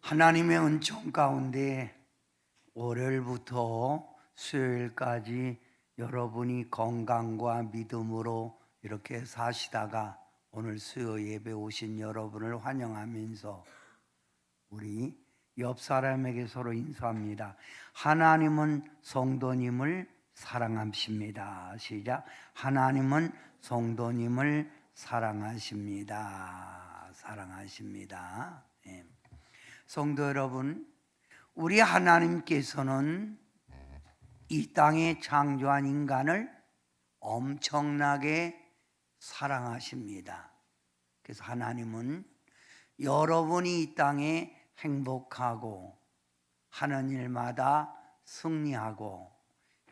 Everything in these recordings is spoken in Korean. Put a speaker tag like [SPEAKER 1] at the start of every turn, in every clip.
[SPEAKER 1] 하나님의 은총 가운데 월요일부터 수요일까지 여러분이 건강과 믿음으로 이렇게 사시다가 오늘 수요 예배 오신 여러분을 환영하면서 우리 옆 사람에게 서로 인사합니다. 하나님은 성도님을 사랑하십니다. 시작. 하나님은 성도님을 사랑하십니다. 사랑하십니다. 예. 성도 여러분, 우리 하나님께서는 이 땅에 창조한 인간을 엄청나게 사랑하십니다. 그래서 하나님은 여러분이 이 땅에 행복하고 하는 일마다 승리하고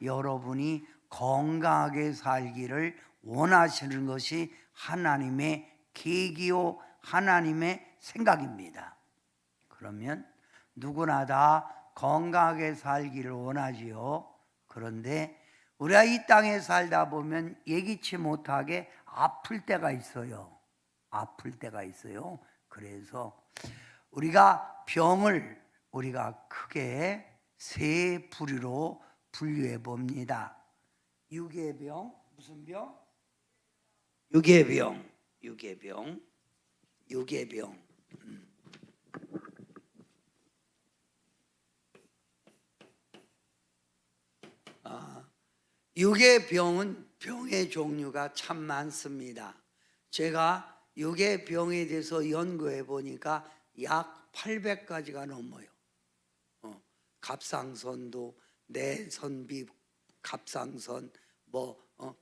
[SPEAKER 1] 여러분이 건강하게 살기를 원하시는 것이 하나님의 계기요 하나님의 생각입니다. 그러면 누구나 다 건강하게 살기를 원하지요. 그런데 우리가 이 땅에 살다 보면 예기치 못하게 아플 때가 있어요. 아플 때가 있어요. 그래서 우리가 병을 우리가 크게 세 부류로 분류해 봅니다. 유괴병, 무슨 병? 유괴병. 유괴병은 병의 종류가 참 많습니다. 제가 유괴병에 대해서 연구해 보니까 약 800가지가 넘어요. 갑상선도, 내선비 갑상선,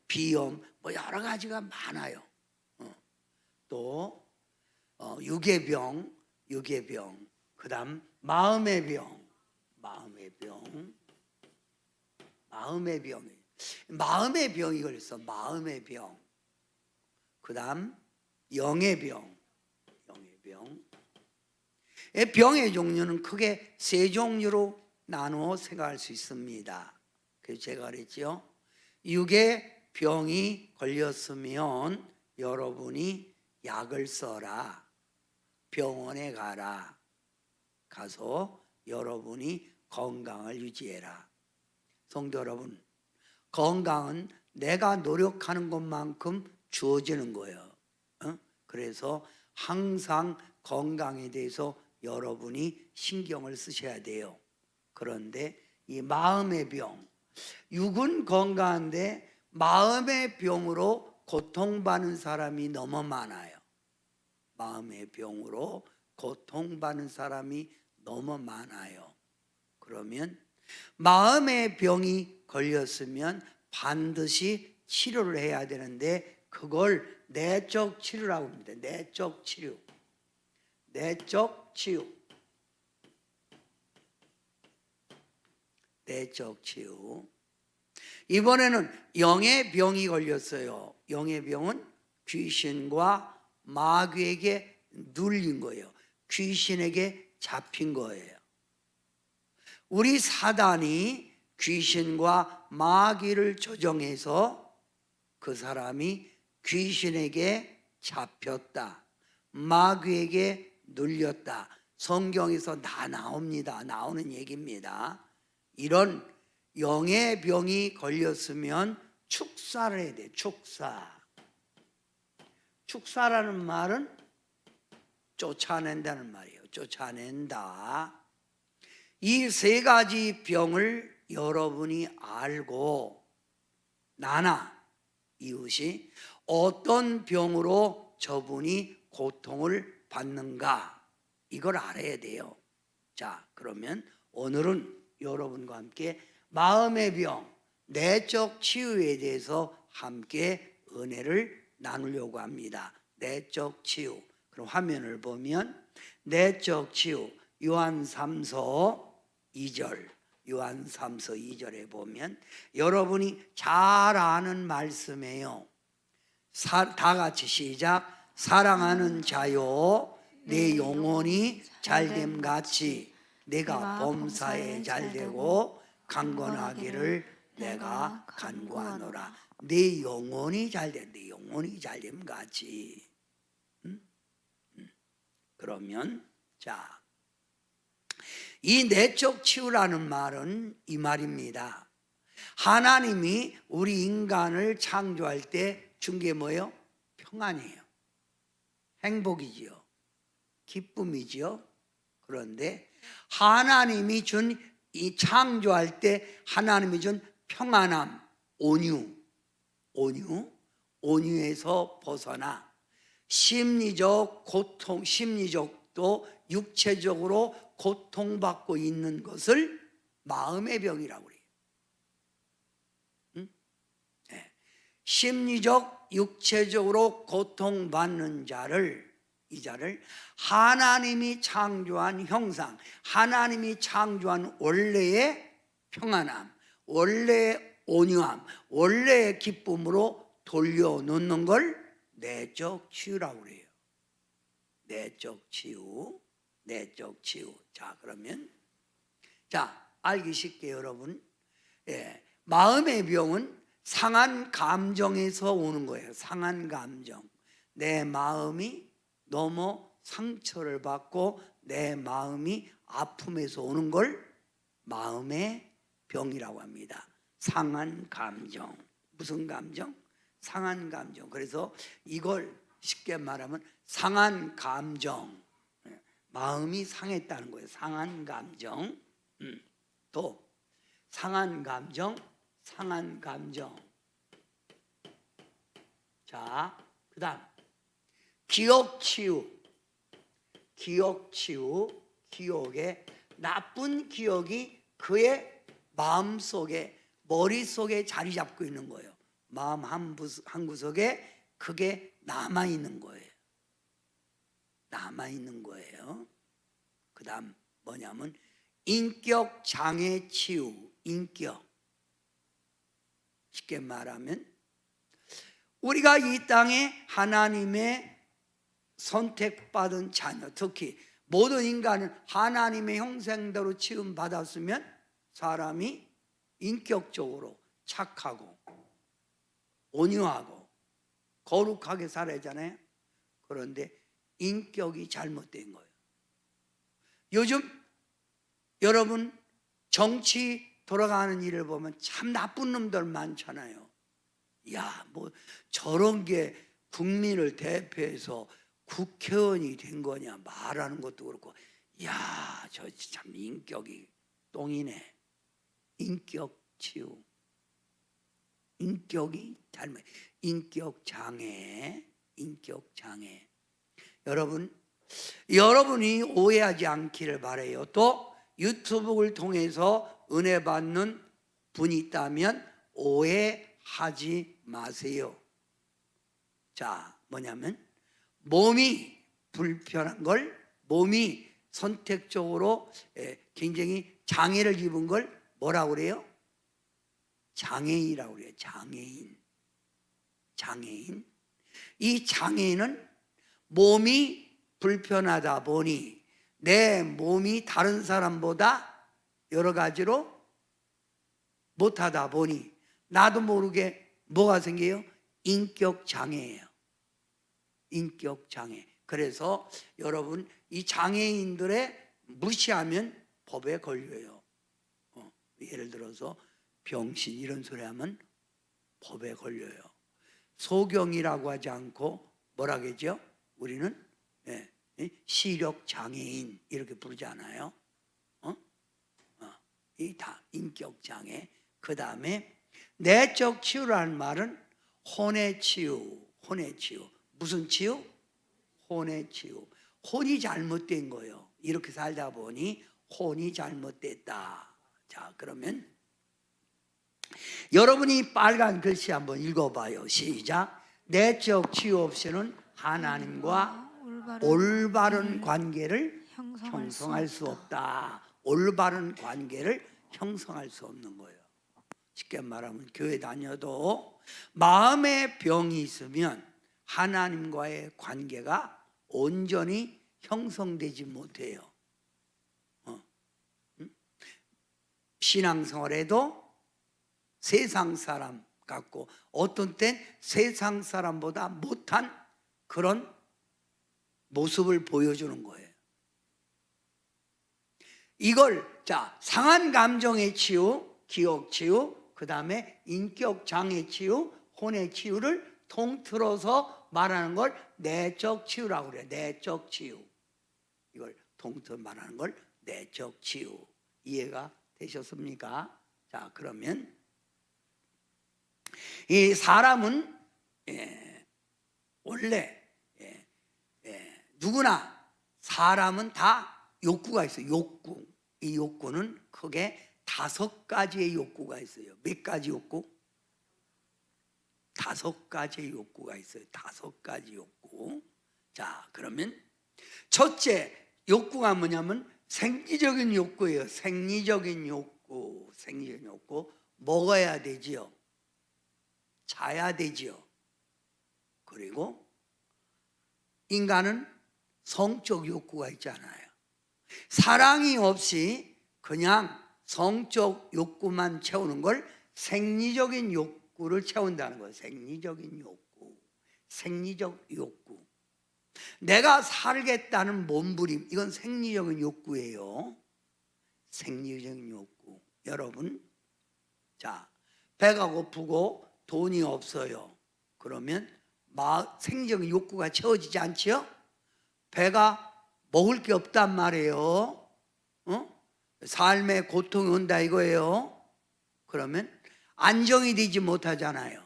[SPEAKER 1] 비염, 여러 가지가 많아요. 또 유괴병, 그다음 마음의 병. 마음의 병이 걸렸어. 마음의 병. 그다음 영의 병. 병의 종류는 크게 세 종류로 나누어 생각할 수 있습니다. 그래서 제가 그랬죠. 유괴병이 걸렸으면 여러분이 약을 써라. 병원에 가서 여러분이 건강을 유지해라. 성도 여러분, 건강은 내가 노력하는 것만큼 주어지는 거예요. 그래서 항상 건강에 대해서 여러분이 신경을 쓰셔야 돼요. 그런데 이 마음의 병, 육은 건강한데 마음의 병으로 고통받는 사람이 너무 많아요. 마음의 병으로 고통받는 사람이 너무 많아요. 그러면 마음의 병이 걸렸으면 반드시 치료를 해야 되는데 그걸 내적 치료라고 합니다. 내적 치유. 이번에는 영의 병이 걸렸어요. 영의 병은 귀신과 마귀에게 눌린 거예요. 귀신에게 잡힌 거예요. 우리 사단이 귀신과 마귀를 조정해서 그 사람이 귀신에게 잡혔다, 마귀에게 눌렸다. 성경에서 다 나옵니다. 나오는 얘기입니다. 이런 영의 병이 걸렸으면 축사를 해야 돼. 축사라는 말은 쫓아낸다는 말이에요. 쫓아낸다. 이 세 가지 병을 여러분이 알고 나나 이웃이 어떤 병으로 저분이 고통을 받는가 이걸 알아야 돼요. 자, 그러면 오늘은 여러분과 함께 마음의 병, 내적 치유에 대해서 함께 은혜를 나누려고 합니다. 내적 치유. 그럼 화면을 보면 내적 치유 요한 3서 2절에 보면 여러분이 잘 아는 말씀이에요. 다 같이 시작. 사랑하는 자요 내 영혼이 잘됨 같이 내가 범사에 잘되고 강건하기를 내가 간구하노라. 내 영혼이 잘됨, 내 영혼이 잘됨 같이. 그러면 자, 이 내적 치유라는 말은 이 말입니다. 하나님이 우리 인간을 창조할 때 준 게 뭐예요? 평안이에요. 행복이지요. 기쁨이지요. 그런데 하나님이 준 이 창조할 때 하나님이 준 평안함, 온유에서 벗어나 심리적 고통, 심리적도 육체적으로 고통받고 있는 것을 마음의 병이라고 그래요. 네. 심리적, 육체적으로 고통받는 이 자를 하나님이 창조한 형상, 하나님이 창조한 원래의 평안함, 원래의 온유함, 원래의 기쁨으로 돌려놓는 걸 내적 치유라고 그래요. 내적 치유. 자, 그러면 알기 쉽게 여러분, 마음의 병은 상한 감정에서 오는 거예요. 상한 감정. 내 마음이 너무 상처를 받고 내 마음이 아픔에서 오는 걸 마음의 병이라고 합니다. 상한 감정. 무슨 감정? 상한 감정. 그래서 이걸 쉽게 말하면 상한 감정. 마음이 상했다는 거예요. 상한 감정. 또 상한 감정. 자, 그 다음 기억 치유. 기억에 나쁜 기억이 그의 마음속에, 머릿속에 자리 잡고 있는 거예요. 마음 한 구석에 그게 남아있는 거예요. 그 다음 뭐냐면 인격 장애 치유. 쉽게 말하면 우리가 이 땅에 하나님의 선택받은 자녀, 특히 모든 인간은 하나님의 형상대로 취급받았으면 사람이 인격적으로 착하고 온유하고 거룩하게 살아야 하잖아요. 그런데 인격이 잘못된 거예요. 요즘 여러분 정치 돌아가는 일을 보면 참 나쁜 놈들 많잖아요. 뭐 저런 게 국민을 대표해서 국회의원이 된 거냐 말하는 것도 그렇고, 저 참 인격이 똥이네. 인격 치유. 인격이 잘못. 인격 장애. 여러분이 오해하지 않기를 바라요. 또 유튜브를 통해서 은혜 받는 분이 있다면 오해하지 마세요. 자, 뭐냐면 몸이 불편한 걸, 몸이 선택적으로 굉장히 장애를 입은 걸 뭐라고 그래요? 장애인이라고 그래요. 장애인. 이 장애인은 몸이 불편하다 보니, 내 몸이 다른 사람보다 여러 가지로 못하다 보니 나도 모르게 뭐가 생겨요? 인격 장애예요. 그래서 여러분 이 장애인들의 무시하면 법에 걸려요. 예를 들어서 병신 이런 소리 하면 법에 걸려요. 소경이라고 하지 않고 뭐라 그러죠? 우리는 시력 장애인 이렇게 부르지 않아요? 이 다 인격 장애. 그 다음에 내적 치유라는 말은 혼의 치유. 무슨 치유? 혼의 치유. 혼이 잘못된 거예요. 이렇게 살다 보니 혼이 잘못됐다. 자, 그러면 여러분이 빨간 글씨 한번 읽어봐요. 시작. 내적 치유 없이는 하나님과 올바른 관계를 형성할 수 없다. 올바른 관계를 형성할 수 없는 거예요. 쉽게 말하면 교회 다녀도 마음의 병이 있으면 하나님과의 관계가 온전히 형성되지 못해요. 신앙생활에도 세상 사람 같고 어떤 땐 세상 사람보다 못한 그런 모습을 보여주는 거예요. 이걸 자 상한 감정의 치유, 기억 치유, 그 다음에 인격 장애 치유, 혼의 치유를 통틀어서 말하는 걸 내적 치유라고 그래요. 내적 치유. 이걸 통틀어 말하는 걸 내적 치유. 이해가 되셨습니까? 자, 그러면 이 사람은 원래 누구나 사람은 다 욕구가 있어요. 욕구. 이 욕구는 크게 5가지의 욕구가 있어요. 몇 가지 욕구? 5가지의 욕구가 있어요. 5가지 욕구. 자, 그러면 첫째 욕구가 뭐냐면 생리적인 욕구예요. 생리적인 욕구. 생리적인 욕구. 먹어야 되지요. 자야 되지요. 그리고 인간은 성적 욕구가 있잖아요. 사랑이 없이 그냥 성적 욕구만 채우는 걸 생리적인 욕구를 채운다는 거예요. 생리적인 욕구. 생리적 욕구. 내가 살겠다는 몸부림, 이건 생리적인 욕구예요. 생리적인 욕구. 여러분, 자, 배가 고프고 돈이 없어요. 그러면 생리적인 욕구가 채워지지 않지요? 배가 먹을 게 없단 말이에요. 삶에 고통이 온다 이거예요. 그러면 안정이 되지 못하잖아요.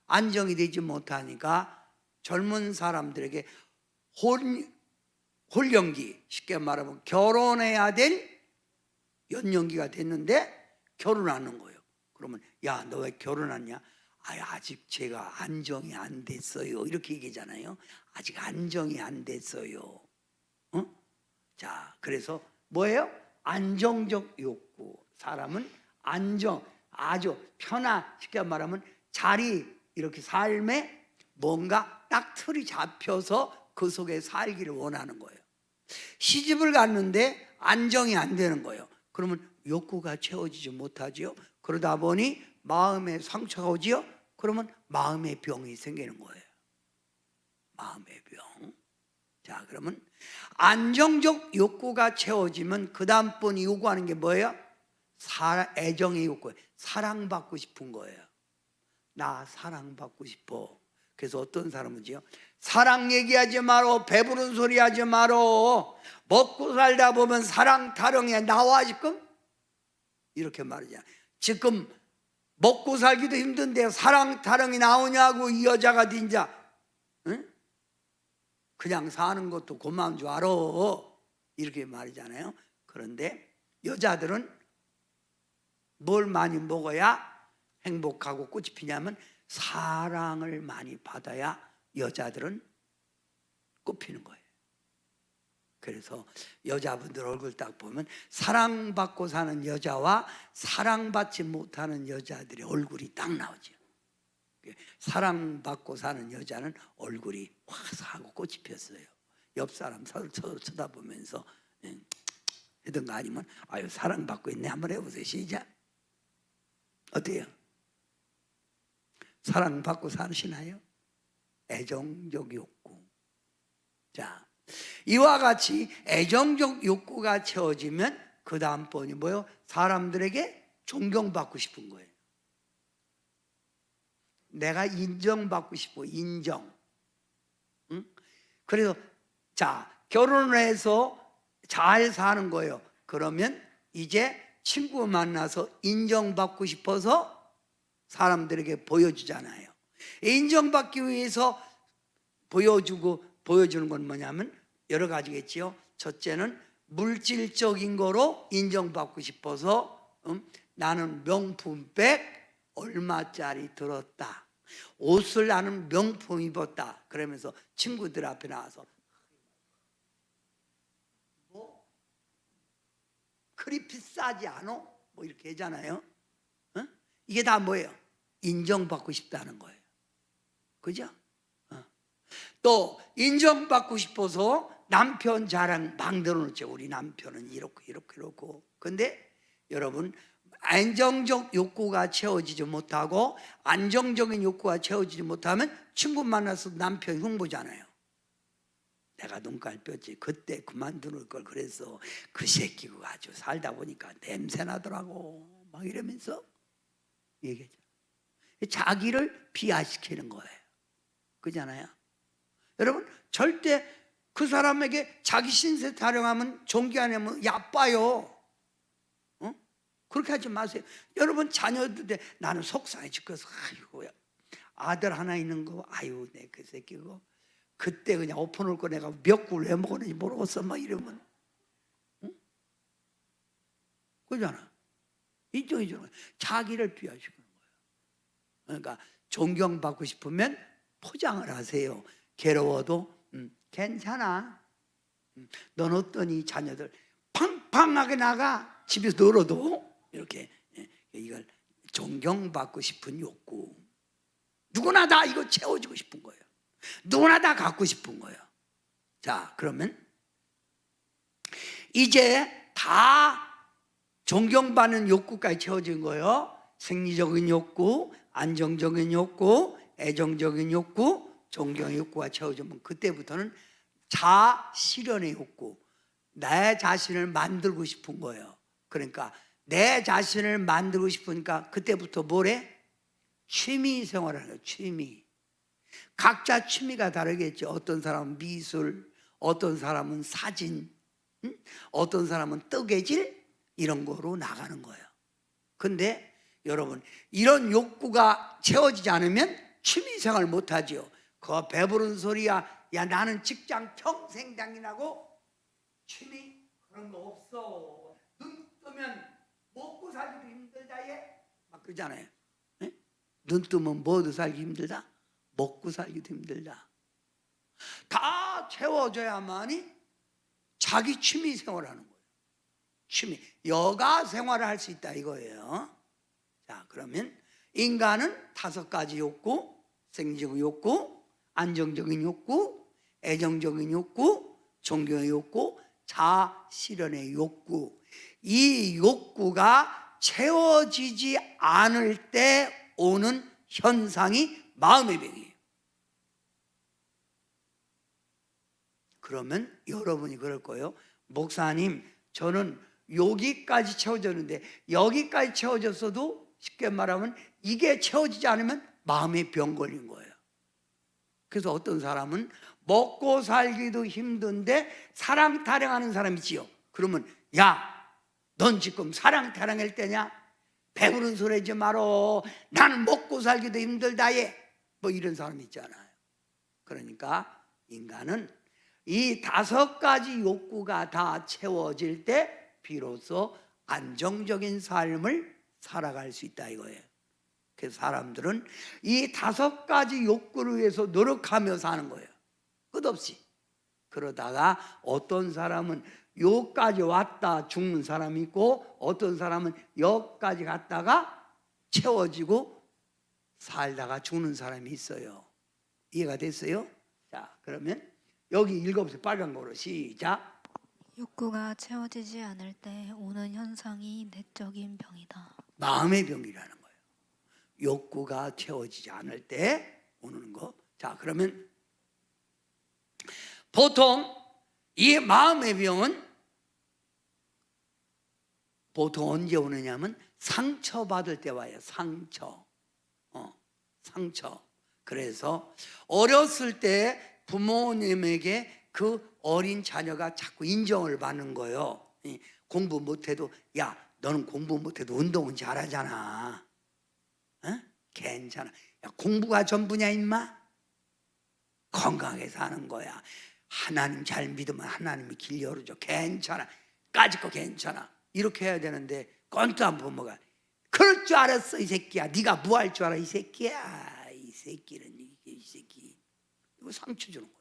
[SPEAKER 1] 안정이 되지 못하니까 젊은 사람들에게 홀연기, 쉽게 말하면 결혼해야 될 연령기가 됐는데 결혼하는 거예요. 그러면 야, 너 왜 결혼하냐? 아직 제가 안정이 안 됐어요. 이렇게 얘기하잖아요. 아직 안정이 안 됐어요. 자, 그래서 뭐예요? 안정적 욕구. 사람은 안정, 아주 쉽게 말하면 자리, 이렇게 삶에 뭔가 딱 틀이 잡혀서 그 속에 살기를 원하는 거예요. 시집을 갔는데 안정이 안 되는 거예요. 그러면 욕구가 채워지지 못하지요. 그러다 보니 마음에 상처가 오지요. 그러면 마음의 병이 생기는 거예요. 마음의 병. 자, 그러면 안정적 욕구가 채워지면 그 다음번에 요구하는 게 뭐예요? 애정의 욕구예요. 사랑받고 싶은 거예요. 나 사랑받고 싶어. 그래서 어떤 사람은요, 사랑 얘기하지 마로, 배부른 소리 하지 마로, 먹고 살다 보면 사랑 타령에 나와. 지금 이렇게 말이잖아. 지금 먹고 살기도 힘든데 사랑 타령이 나오냐고. 이 여자가 진짜 그냥 사는 것도 고마운 줄 알아. 이렇게 말이잖아요. 그런데 여자들은 뭘 많이 먹어야 행복하고 꽃이 피냐면 사랑을 많이 받아야 여자들은 꽃피는 거예요. 그래서 여자분들 얼굴 딱 보면 사랑받고 사는 여자와 사랑받지 못하는 여자들의 얼굴이 딱 나오죠. 사랑받고 사는 여자는 얼굴이 화사하고 꽃이 폈어요. 옆 사람 쳐다보면서 하던 거 아니면 아유, 사랑받고 있네. 한번 해보세요. 시작. 어때요? 사랑받고 사시나요? 애정적 욕구. 자, 이와 같이 애정적 욕구가 채워지면 그 다음번이 뭐예요? 사람들에게 존경받고 싶은 거예요. 내가 인정받고 싶어. 인정. 응? 그래서 자, 결혼을 해서 잘 사는 거예요. 그러면 이제 친구 만나서 인정받고 싶어서 사람들에게 보여주잖아요. 인정받기 위해서 보여주는 건 뭐냐면 여러 가지겠지요. 첫째는 물질적인 거로 인정받고 싶어서 나는 명품백 얼마짜리 들었다. 옷을 나는 명품 입었다. 그러면서 친구들 앞에 나와서 뭐 그리 비싸지 않아? 뭐 이렇게 하잖아요. 이게 다 뭐예요? 인정받고 싶다는 거예요. 그죠? 또 인정받고 싶어서 남편 자랑 만들어 놓죠. 우리 남편은 이렇고. 근데 여러분, 안정적 욕구가 채워지지 못하고 안정적인 욕구가 채워지지 못하면 친구 만나서 남편 흉보잖아요. 내가 눈깔 뼈지 그때 그만두는 걸 그래서 그 새끼가 아주 살다 보니까 냄새 나더라고 막 이러면서 얘기하죠. 자기를 비하시키는 거예요. 그잖아요. 여러분 절대 그 사람에게 자기 신세 타령하면 존귀 안 하면 야빠요. 그렇게 하지 마세요. 여러분 자녀들 나는 속상해 죽겠어. 아이고 아들 하나 있는 거 아유 내 그 새끼 그거 그때 그냥 엎어놓을 거 내가 몇 굴 왜 먹었는지 모르겠어 막 이러면 그러잖아. 인정해주는 거예요. 자기를 비하시키는 거예요. 그러니까 존경받고 싶으면 포장을 하세요. 괴로워도 괜찮아. 넌 어떠니 자녀들 팡팡하게 나가 집에서 놀아도 이렇게 이걸 존경받고 싶은 욕구. 누구나 다 이거 채워주고 싶은 거예요. 누구나 다 갖고 싶은 거예요. 자, 그러면 이제 다 존경받는 욕구까지 채워진 거예요. 생리적인 욕구, 안정적인 욕구, 애정적인 욕구, 존경의 욕구가 채워지면 그때부터는 자실현의 욕구, 내 자신을 만들고 싶은 거예요. 그러니까 내 자신을 만들고 싶으니까 그때부터 뭐래? 취미 생활을 하는 거예요. 취미. 각자 취미가 다르겠죠. 어떤 사람은 미술, 어떤 사람은 사진, 어떤 사람은 뜨개질 이런 거로 나가는 거예요. 근데 여러분 이런 욕구가 채워지지 않으면 취미 생활 못 하지요. 그 배부른 소리야. 야 나는 직장 평생 다니라고 취미 그런 거 없어. 눈 뜨면 먹고 살기도 힘들다 얘. 막 그러잖아요. 네? 눈 뜨면 뭐도 살기 힘들다? 먹고 살기도 힘들다. 다 채워져야만이 자기 취미 생활하는 거예요. 취미, 여가 생활을 할 수 있다 이거예요. 자, 그러면 인간은 5가지 욕구, 생리적인 욕구, 안정적인 욕구, 애정적인 욕구, 존경의 욕구, 자실현의 욕구. 이 욕구가 채워지지 않을 때 오는 현상이 마음의 병이에요. 그러면 여러분이 그럴 거예요. 목사님, 저는 여기까지 채워졌는데 여기까지 채워졌어도 쉽게 말하면 이게 채워지지 않으면 마음의 병 걸린 거예요. 그래서 어떤 사람은 먹고 살기도 힘든데 사랑 타령하는 사람이 있지요. 그러면 야, 넌 지금 사랑 타령할 때냐? 배부른 소리 하지 말어. 나는 먹고 살기도 힘들다 얘. 뭐 이런 사람이 있잖아요. 그러니까 인간은 이 5가지 욕구가 다 채워질 때 비로소 안정적인 삶을 살아갈 수 있다 이거예요. 그래서 사람들은 이 5가지 욕구를 위해서 노력하며 사는 거예요. 끝없이. 그러다가 어떤 사람은 여기까지 왔다 죽는 사람이 있고 어떤 사람은 여기까지 갔다가 채워지고 살다가 죽는 사람이 있어요. 이해가 됐어요? 자, 그러면 여기 읽어보세요. 빨간 거로 시작.
[SPEAKER 2] 욕구가 채워지지 않을 때 오는 현상이 내적인 병이다.
[SPEAKER 1] 마음의 병이라는 거예요. 욕구가 채워지지 않을 때 오는 거. 자, 그러면 보통 이 마음의 병은 보통 언제 오느냐면 상처받을 때 와요. 상처. 상처. 그래서 어렸을 때 부모님에게 그 어린 자녀가 자꾸 인정을 받는 거예요. 공부 못해도 야 너는 공부 못해도 운동은 잘하잖아. 괜찮아. 야, 공부가 전부냐 임마? 건강하게 사는 거야. 하나님 잘 믿으면 하나님이 길 열어줘. 괜찮아. 까짓 거 괜찮아. 이렇게 해야 되는데 꼰뚜한 부모가 그럴 줄 알았어 이 새끼야. 네가 뭐 할 줄 알아 이 새끼야. 이 새끼는 이 새끼. 이거 상처 주는 거예요.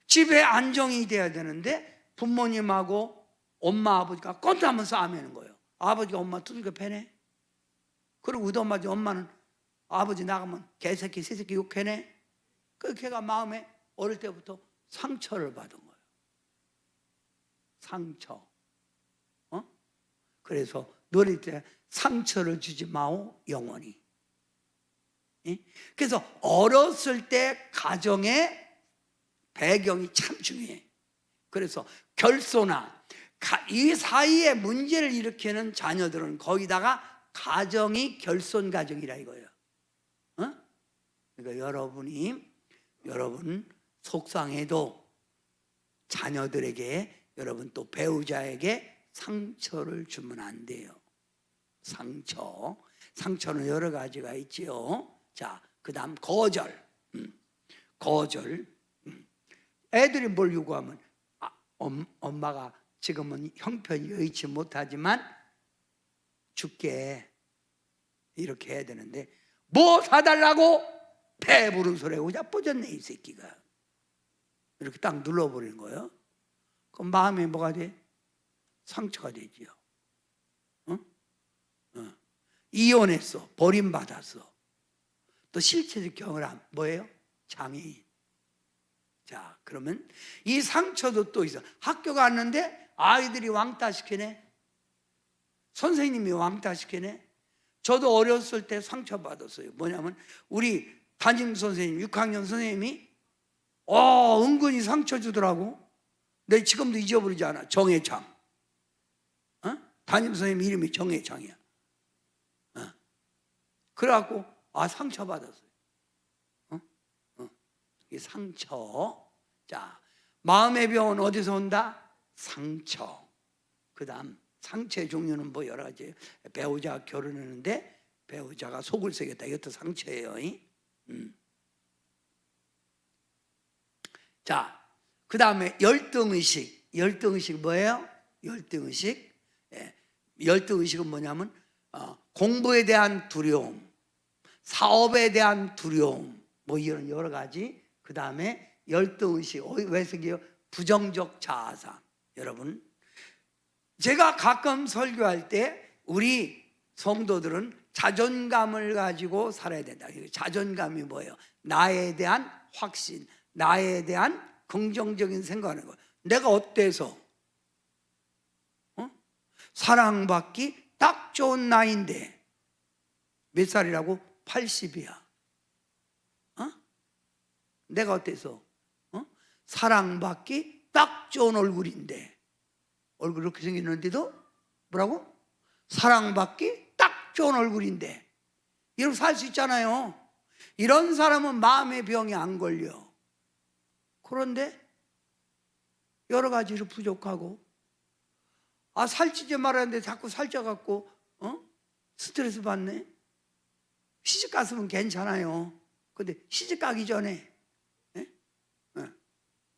[SPEAKER 1] 집에 안정이 돼야 되는데 부모님하고 엄마 아버지가 꼰뚜하면 싸우는 거예요. 아버지가 엄마 두들겨 패네. 그리고 우리 엄마는 아버지 나가면 개새끼 새새끼 욕해네. 그 걔가 마음에 어릴 때부터 상처를 받은 거예요. 상처. 그래서 노래 때 상처를 주지 마오 영원히. 그래서 어렸을 때 가정에 배경이 참 중요해. 그래서 결소나 이 사이에 문제를 일으키는 자녀들은 거기다가 가정이 결손 가정이라 이거예요. 그러니까 여러분 속상해도 자녀들에게, 여러분 또 배우자에게 상처를 주면 안 돼요. 상처는 여러 가지가 있지요. 자, 그 다음 거절. 애들이 뭘 요구하면 엄마가 지금은 형편이 여의치 못하지만 줄게 이렇게 해야 되는데, 뭐 사달라고? 배부른 소리하고 자빠졌네 이 새끼가. 이렇게 딱 눌러버리는 거예요. 그럼 마음에 뭐가 돼? 상처가 되지요. 이혼했어, 버림받았어. 또 실체적 경험은 뭐예요? 장애인. 자, 그러면 이 상처도 또 있어. 학교 갔는데 아이들이 왕따 시키네, 선생님이 왕따 시키네. 저도 어렸을 때 상처받았어요. 뭐냐면 우리 담임 선생님, 6학년 선생님이 은근히 상처 주더라고. 내 지금도 잊어버리지 않아. 정혜창. 담임 선생님 이름이 정혜창이야. 그래갖고 상처받았어요. 이 상처. 자, 마음의 병은 어디서 온다? 상처. 그 다음 상처의 종류는 뭐 여러 가지. 배우자가 결혼했는데 배우자가 속을 새겼다, 이것도 상처예요. 자, 그 다음에 열등의식. 열등의식 뭐예요? 열등의식. 열등의식은 뭐냐면 공부에 대한 두려움, 사업에 대한 두려움, 뭐 이런 여러 가지. 그 다음에 열등의식. 왜 생겨요? 부정적 자아상. 여러분, 제가 가끔 설교할 때 우리 성도들은 자존감을 가지고 살아야 된다. 자존감이 뭐예요? 나에 대한 확신, 나에 대한 긍정적인 생각하는 거예요. 내가 어때서? 사랑받기 딱 좋은 나이인데 몇 살이라고? 80이야. 내가 어때서? 사랑받기 딱 좋은 얼굴인데, 얼굴 이렇게 생겼는데도 뭐라고? 사랑받기 딱 좋은 얼굴인데 이렇게 살 수 있잖아요. 이런 사람은 마음의 병이 안 걸려. 그런데 여러 가지로 부족하고, 살찌지 말았는데 자꾸 살쪄갖고 스트레스 받네. 시집 갔으면 괜찮아요. 근데 시집 가기 전에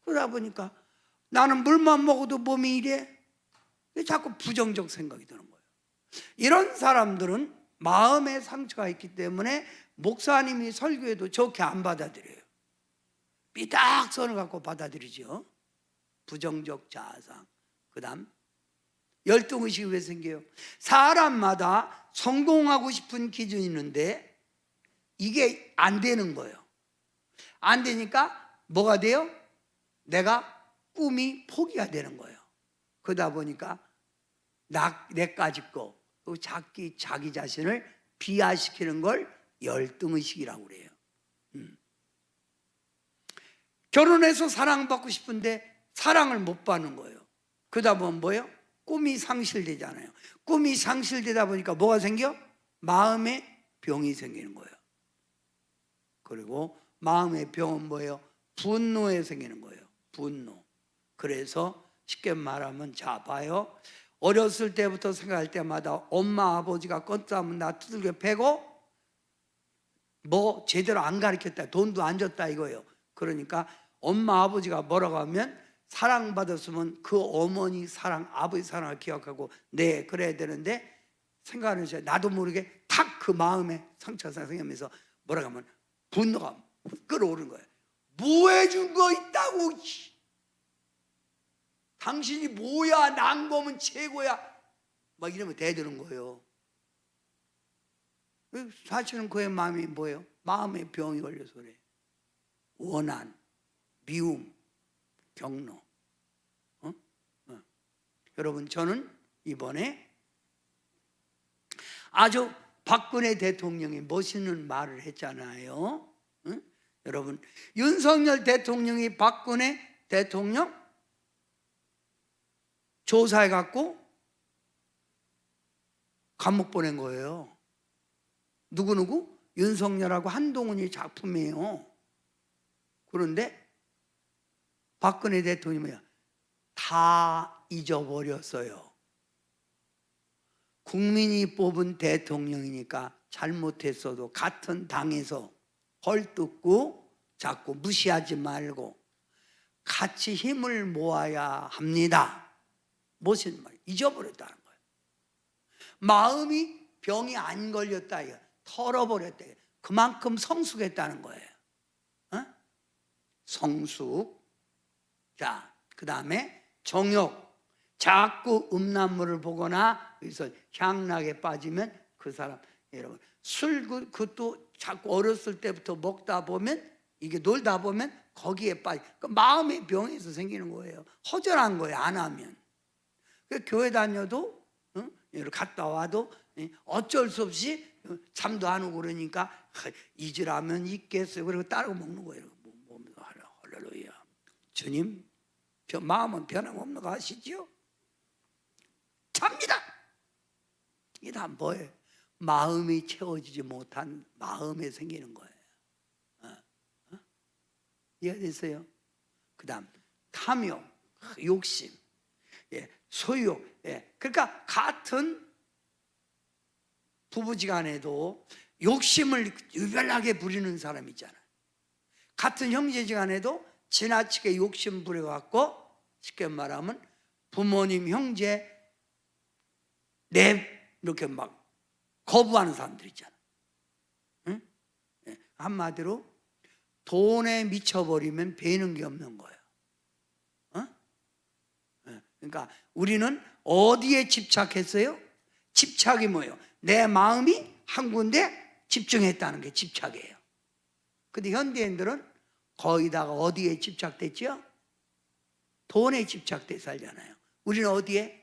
[SPEAKER 1] 그러다 보니까 나는 물만 먹어도 몸이 이래. 자꾸 부정적 생각이 드는 거예요. 이런 사람들은 마음에 상처가 있기 때문에 목사님이 설교해도 좋게 안 받아들여요. 삐딱선을 갖고 받아들이죠. 부정적 자아상. 그 다음 열등의식이 왜 생겨요? 사람마다 성공하고 싶은 기준이 있는데 이게 안 되는 거예요. 안 되니까 뭐가 돼요? 내가 꿈이 포기가 되는 거예요. 그러다 보니까 내까지 거, 또 자기 자신을 비하시키는 걸 열등의식이라고 그래요. 결혼해서 사랑받고 싶은데 사랑을 못 받는 거예요. 그러다 보면 뭐예요? 꿈이 상실되잖아요. 꿈이 상실되다 보니까 뭐가 생겨? 마음의 병이 생기는 거예요. 그리고 마음의 병은 뭐예요? 분노에 생기는 거예요. 분노. 그래서 쉽게 말하면, 자 봐요. 어렸을 때부터 생각할 때마다 엄마 아버지가 껐다면 나 두들겨 패고 뭐 제대로 안 가르쳤다, 돈도 안 줬다 이거예요. 그러니까 엄마 아버지가 뭐라고 하면 사랑받았으면 그 어머니 사랑, 아버지 사랑을 기억하고 네 그래야 되는데, 생각하는 시간 나도 모르게 탁 그 마음에 상처가 생기면서 뭐라고 하면 분노가 끌어오르는 거예요. 뭐 해준 거 있다고, 당신이 뭐야, 난검은 최고야, 막 이러면 대드는 거예요. 사실은 그의 마음이 뭐예요? 마음의 병이 걸려서 그래. 원한, 미움, 경로. 여러분, 저는 이번에 아주 박근혜 대통령이 멋있는 말을 했잖아요. 여러분, 윤석열 대통령이 박근혜 대통령 조사해 갖고 감옥 보낸 거예요. 누구? 윤석열하고 한동훈이 작품이에요. 그런데 박근혜 대통령이 다 잊어버렸어요. 국민이 뽑은 대통령이니까 잘못했어도 같은 당에서 헐뜯고 자꾸 무시하지 말고 같이 힘을 모아야 합니다. 무슨 말? 잊어버렸다는 거예요. 마음이 병이 안 걸렸다, 털어버렸다. 그만큼 성숙했다는 거예요. 어? 성숙. 자, 그 다음에 정욕. 자꾸 음란물을 보거나 여기서 향락에 빠지면 그 사람, 여러분, 술 그것도 자꾸 어렸을 때부터 먹다 보면, 이게 놀다 보면 거기에 빠져. 그 마음의 병에서 생기는 거예요. 허전한 거예요, 안 하면. 교회 다녀도 갔다 와도 어쩔 수 없이 잠도 안 오고 그러니까 잊으라면 잊겠어요. 그리고 따르고 먹는 거예요. 할렐루야. 주님, 마음은 변함없는 거 아시죠? 잡니다. 이게 다 뭐예요? 마음이 채워지지 못한 마음에 생기는 거예요. 이해됐어요? 그 다음 탐욕, 욕심, 소유욕. 그러니까 같은 부부지간에도 욕심을 유별나게 부리는 사람 있잖아요. 같은 형제지간에도 지나치게 욕심 부려갖고, 쉽게 말하면 부모님, 형제 이렇게 막 거부하는 사람들 있잖아요. 응? 한마디로 돈에 미쳐버리면 배는 게 없는 거예요. 그러니까 우리는 어디에 집착했어요? 집착이 뭐예요? 내 마음이 한 군데 집중했다는 게 집착이에요. 근데 현대인들은 거의 다가 어디에 집착됐죠? 돈에 집착돼 살잖아요. 우리는 어디에?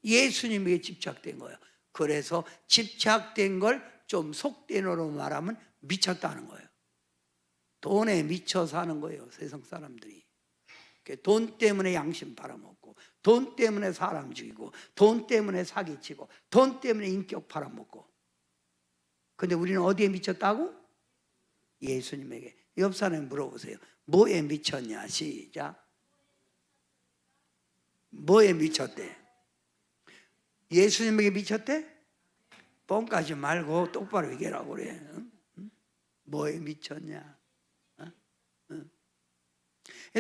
[SPEAKER 1] 예수님에게 집착된 거예요. 그래서 집착된 걸 좀 속된어로 말하면 미쳤다는 거예요. 돈에 미쳐 사는 거예요, 세상 사람들이. 돈 때문에 양심 팔아먹고, 돈 때문에 사람 죽이고, 돈 때문에 사기치고, 돈 때문에 인격 팔아먹고. 근데 우리는 어디에 미쳤다고? 예수님에게. 옆 사람에 물어보세요. 뭐에 미쳤냐? 시작. 뭐에 미쳤대? 예수님에게 미쳤대? 뻥까지 말고 똑바로 얘기하라고 그래. 응? 뭐에 미쳤냐?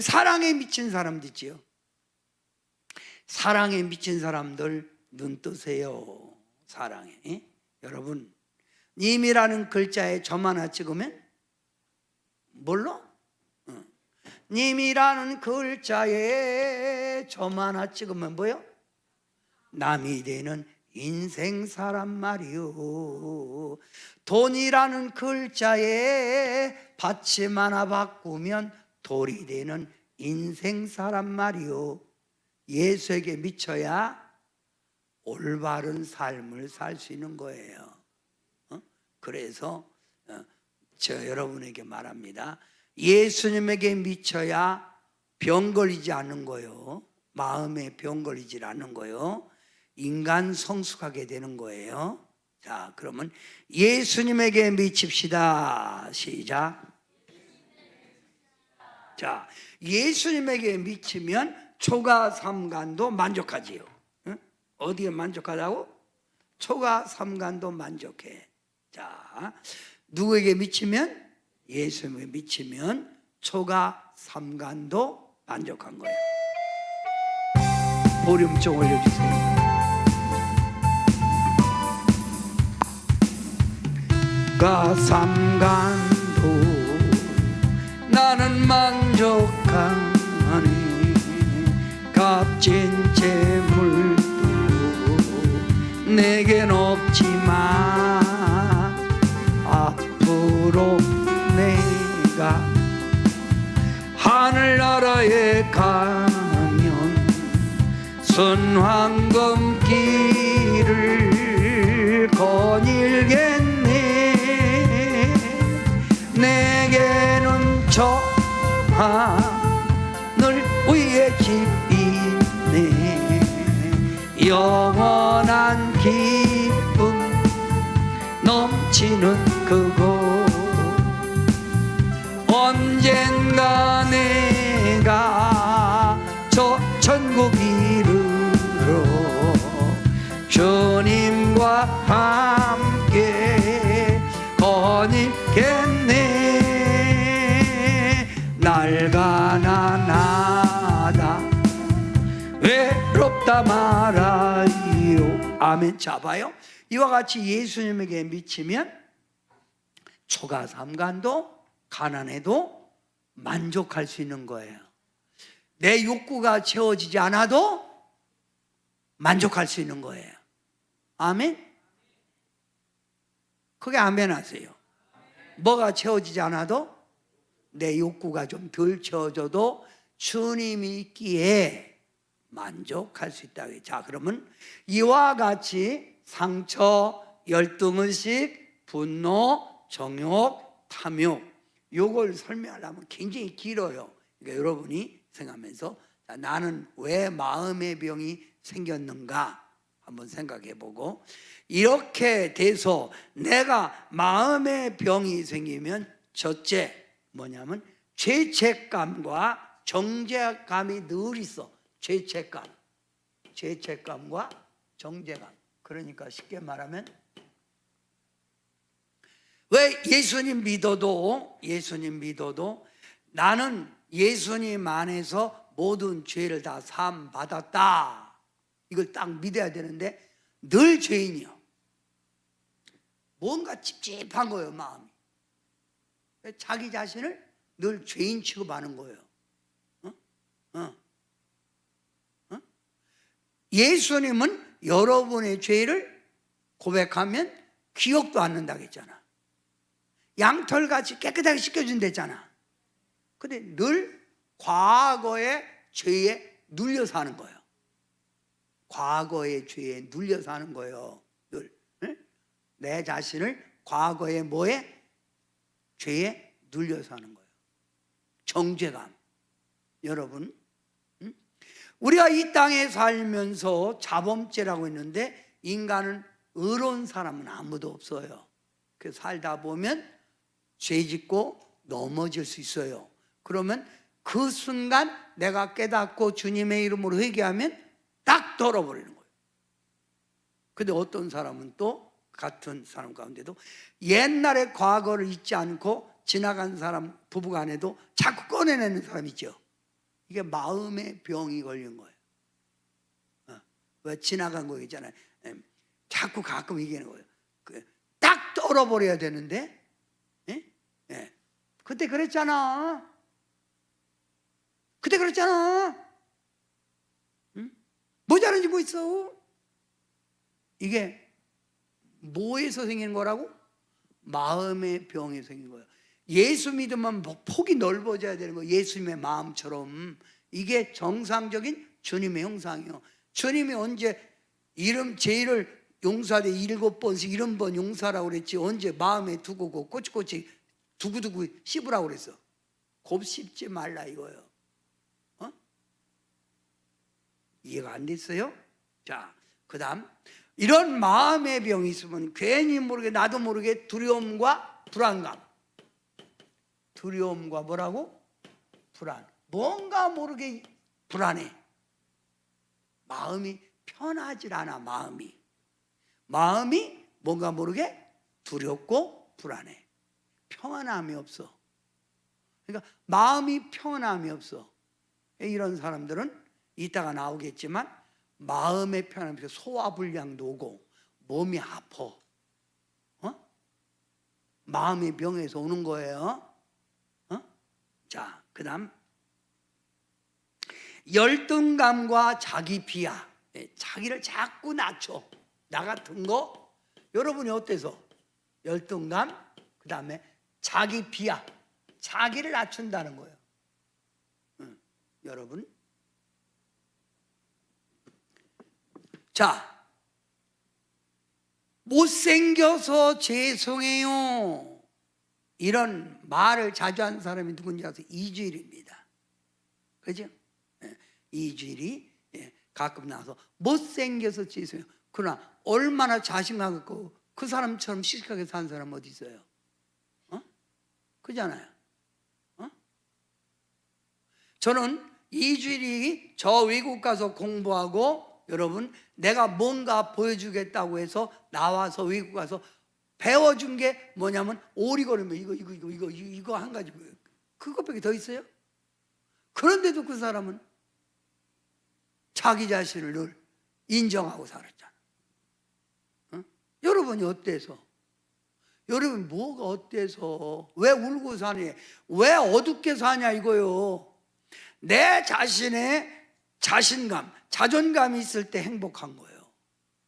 [SPEAKER 1] 사랑에 미친 사람도 있지요. 사랑에 미친 사람들 눈 뜨세요. 사랑에. 여러분, 님이라는 글자에 점 하나 찍으면 뭘로? 님이라는 글자에 점 하나 찍으면 뭐요? 남이 되는 인생 사람 말이요. 돈이라는 글자에 받침 하나 바꾸면 돌이 되는 인생 사람 말이요. 예수에게 미쳐야 올바른 삶을 살 수 있는 거예요. 그래서 저 여러분에게 말합니다. 예수님에게 미쳐야 병 걸리지 않는 거요. 마음에 병 걸리지 않는 거요. 인간 성숙하게 되는 거예요. 자, 그러면 예수님에게 미칩시다. 시작. 자, 예수님에게 미치면 초가 삼간도 만족하지요. 응? 어디에 만족하다고? 초가 삼간도 만족해. 자, 누구에게 미치면? 예수님에게 미치면 초가 삼간도 만족한 거예요. 볼륨 좀 올려주세요. 초가 삼간도 나는 만족하니 값진 재물도 내겐 없지만 앞으로 내가 하늘나라에 가면 선황금 길을 거닐겠네. 내게는 하늘 위에 깊이네 영원한 기쁨 넘치는 그곳 언젠가 내가 저 천국 이르러 주님과 함께 거닐겠네 날 가난하다 외롭다 말아요 아멘. 자 봐요, 이와 같이 예수님에게 미치면 초가삼간도 가난해도 만족할 수 있는 거예요. 내 욕구가 채워지지 않아도 만족할 수 있는 거예요. 아멘. 그게 아멘 하세요. 뭐가 채워지지 않아도 내 욕구가 좀 덜 채워져도 주님이 있기에 만족할 수 있다. 자 그러면 이와 같이 상처, 열등의식, 분노, 정욕, 탐욕 요걸 설명하려면 굉장히 길어요. 그러니까 여러분이 생각하면서 나는 왜 마음의 병이 생겼는가 한번 생각해 보고, 이렇게 돼서 내가 마음의 병이 생기면 첫째 뭐냐면 죄책감과 정죄감이 늘 있어. 죄책감과 정죄감. 그러니까 쉽게 말하면 왜 예수님 믿어도 나는 예수님 안에서 모든 죄를 다 사함 받았다 이걸 딱 믿어야 되는데 늘 죄인이요. 뭔가 찝찝한 거예요 마음이. 자기 자신을 늘 죄인 취급하는 거예요. 예수님은 여러분의 죄를 고백하면 기억도 않는다고 했잖아. 양털같이 깨끗하게 씻겨준댔잖아. 근데 늘 과거의 죄에 눌려 사는 거예요. 과거의 죄에 눌려 사는 거예요. 늘 내 자신을 과거의 뭐에? 죄에 눌려 사는 거예요. 정죄감. 여러분 우리가 이 땅에 살면서 자범죄라고 했는데 인간은 의로운 사람은 아무도 없어요. 그래서 살다 보면 죄 짓고 넘어질 수 있어요. 그러면 그 순간 내가 깨닫고 주님의 이름으로 회개하면 딱 덜어버리는 거예요. 근데 어떤 사람은 또 같은 사람 가운데도 옛날의 과거를 잊지 않고 지나간 사람 부부간에도 자꾸 꺼내내는 사람 있죠. 이게 마음의 병이 걸린 거예요. 왜 지나간 거 있잖아요. 자꾸 가끔 얘기하는 거예요. 딱 떨어버려야 되는데 그때 그랬잖아. 뭐 잘하는지 뭐 있어. 이게 뭐에서 생긴 거라고? 마음의 병에 생긴 거예요. 예수 믿으면 폭이 넓어져야 되는 거예요. 예수님의 마음처럼. 이게 정상적인 주님의 형상이에요. 주님이 언제 죄를 용서하되 7번씩 70번 용서하라고 그랬지 언제 마음에 두고 꼬치꼬치 두고두고 씹으라고 그랬어. 곱 씹지 말라 이거예요. 이해가 안 됐어요? 자, 그 다음 이런 마음의 병이 있으면 괜히 모르게 나도 모르게 두려움과 불안감. 두려움과 뭐라고? 불안. 뭔가 모르게 불안해. 마음이 편하질 않아. 마음이 뭔가 모르게 두렵고 불안해. 평안함이 없어. 그러니까 마음이 평안함이 없어. 이런 사람들은 이따가 나오겠지만 마음의 편함이 없어. 소화불량도 오고 몸이 아파. 마음의 병에서 오는 거예요. 자, 그 다음 열등감과 자기 비하. 자기를 자꾸 낮춰. 나 같은 거. 여러분이 어때서? 열등감, 그 다음에 자기 비하. 자기를 낮춘다는 거예요. 여러분. 자, 못생겨서 죄송해요. 이런 말을 자주 하는 사람이 누군지 아세요? 이주일입니다. 그죠? 예, 이주일이 가끔 나와서 못생겨서 지세요. 그러나 얼마나 자신감 있고 그 사람처럼 씩씩하게 사는 사람 어디 있어요? 그잖아요. 저는 이주일이 저 외국 가서 공부하고 여러분 내가 뭔가 보여주겠다고 해서 나와서 외국 가서 배워준 게 뭐냐면 오리걸음에 이거 한 가지 거예요. 그것밖에 더 있어요? 그런데도 그 사람은 자기 자신을 늘 인정하고 살았잖아. 여러분이 어때서? 여러분 뭐가 어때서? 왜 울고 사니? 왜 어둡게 사냐 이거요. 내 자신의 자신감, 자존감이 있을 때 행복한 거예요.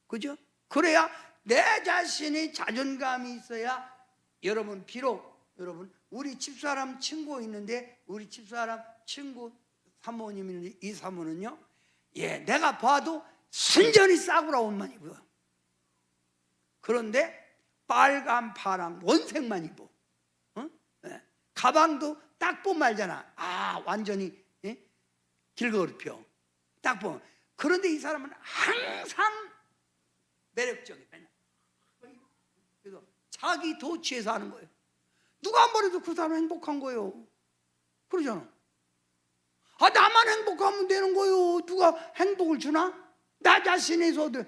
[SPEAKER 1] 그죠? 그래야 내 자신이 자존감이 있어야 여러분 비록 여러분 우리 집사람 친구 있는데 우리 집사람 친구 사모님 있는데 이 사모는요 내가 봐도 순전히 싸구려 옷만 입어요. 그런데 빨간 파랑 원색만 입어. 가방도 딱 보면 알잖아. 완전히 길거리표 딱 보면. 그런데 이 사람은 항상 매력적이야. 그래서 자기 도취해서 하는 거예요. 누가 안 버려도 그 사람은 행복한 거예요. 그러잖아. 나만 행복하면 되는 거예요. 누가 행복을 주나? 나 자신에서도.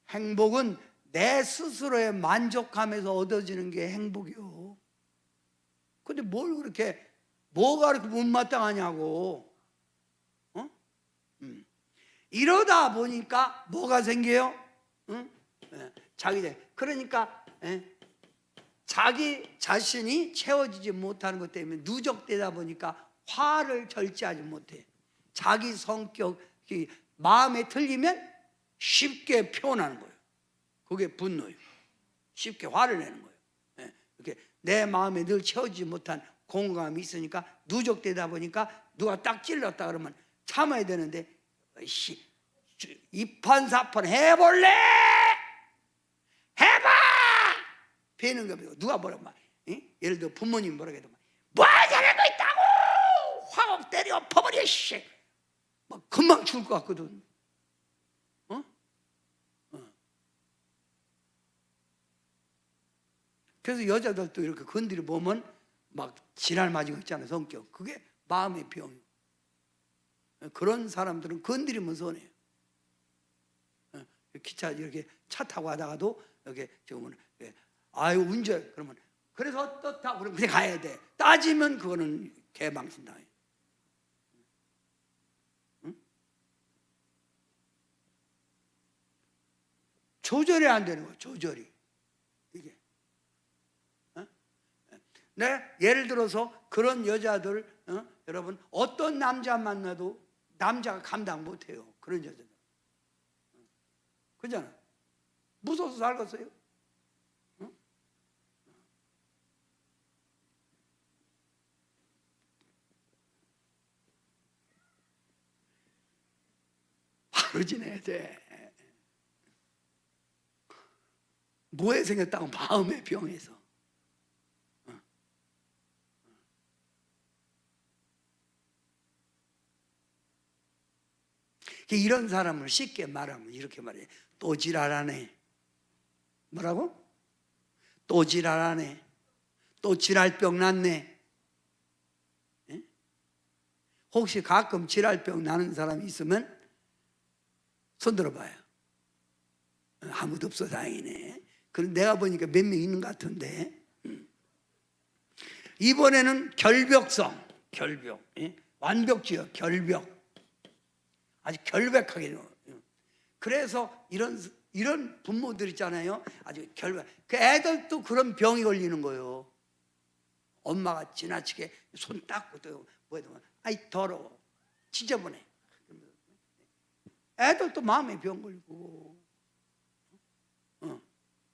[SPEAKER 1] 행복은 내 스스로의 만족감에서 얻어지는 게 행복이요. 근데 뭘 그렇게 뭐가 그렇게 못마땅하냐고. 이러다 보니까 뭐가 생겨요? 그러니까 자기 자신이 채워지지 못하는 것 때문에 누적되다 보니까 화를 절제하지 못해. 자기 성격이 마음에 틀리면 쉽게 표현하는 거예요. 그게 분노예요. 쉽게 화를 내는 거예요. 이렇게 내 마음에 늘 채워지지 못한 공감이 있으니까 누적되다 보니까 누가 딱 찔렀다 그러면 참아야 되는데 이판사판 해볼래? 해봐! 배는 겁니다. 누가 뭐라고 막 예를 들어 부모님 뭐라고 해도 뭐 잘하고 있다고 화곡 때려 퍼버려 씨. 막 금방 죽을 것 같거든. 그래서 여자들도 이렇게 건드려 보면 막 지랄 맞은 거 있잖아요. 성격. 그게 마음의 병이에요. 그런 사람들은 건드리면 손해요. 기차 이렇게 차 타고 가다가도 이렇게 지금은 운전 그러면 그래서 어떻다 그러면 그냥 가야 돼. 따지면 그거는 개망신당해요. 조절이 안 되는 거예요. 조절이 이게. 예를 들어서 그런 여자들 여러분 어떤 남자 만나도 남자가 감당 못해요. 그런 여자들. 그잖아. 무서워서 살겠어요? 바로 지내야 돼. 뭐에 생겼다고? 마음의 병에서. 이런 사람을 쉽게 말하면 이렇게 말해. 또 지랄하네. 뭐라고? 또 지랄하네. 또 지랄병 났네. 혹시 가끔 지랄병 나는 사람이 있으면 손 들어봐요. 아무도 없어 다행이네. 그럼 내가 보니까 몇 명 있는 것 같은데. 이번에는 결벽성. 결벽. 완벽주의 결벽. 아주 결백하게. 그래서 이런 부모들 있잖아요. 아주 결백. 그 애들도 그런 병이 걸리는 거예요. 엄마가 지나치게 손 닦고 또 뭐해도 아이 더러워. 지저분해. 애들도 마음에 병 걸리고.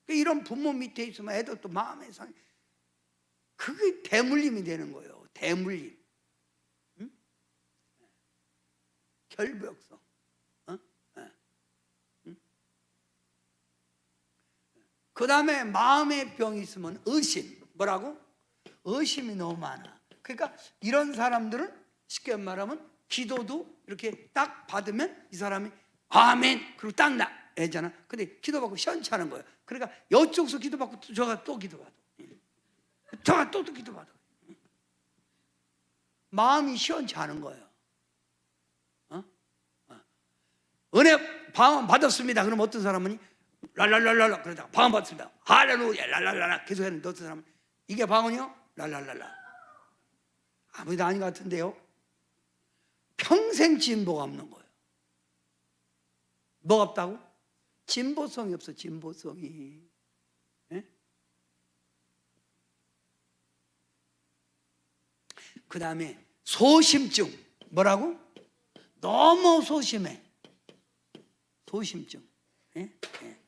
[SPEAKER 1] 이런 부모 밑에 있으면 애들도 마음에 상해. 그게 대물림이 되는 거예요. 대물림. 결벽성. 그 다음에 마음의 병이 있으면 의심. 뭐라고? 의심이 너무 많아. 그러니까 이런 사람들은 쉽게 말하면 기도도 이렇게 딱 받으면 이 사람이 아멘 그리고 딱 나잖아. 근데 기도받고 시원찮은 거예요. 그러니까 이쪽에서 기도받고 저가 또 기도받아. 저가 또 기도받아. 마음이 시원찮은 거예요. 은혜 방언 받았습니다. 그럼 어떤 사람은 랄랄랄랄라 그러다가 방언 받습니다. 할렐루야 랄랄랄라 계속 했는데 어떤 사람은 이게 방언이요? 랄랄랄라. 아무도 아닌 것 같은데요. 평생 진보가 없는 거예요. 뭐가 없다고? 진보성이 없어. 진보성이. 예? 그 다음에 소심증. 뭐라고? 너무 소심해. 소심증. 예? 예.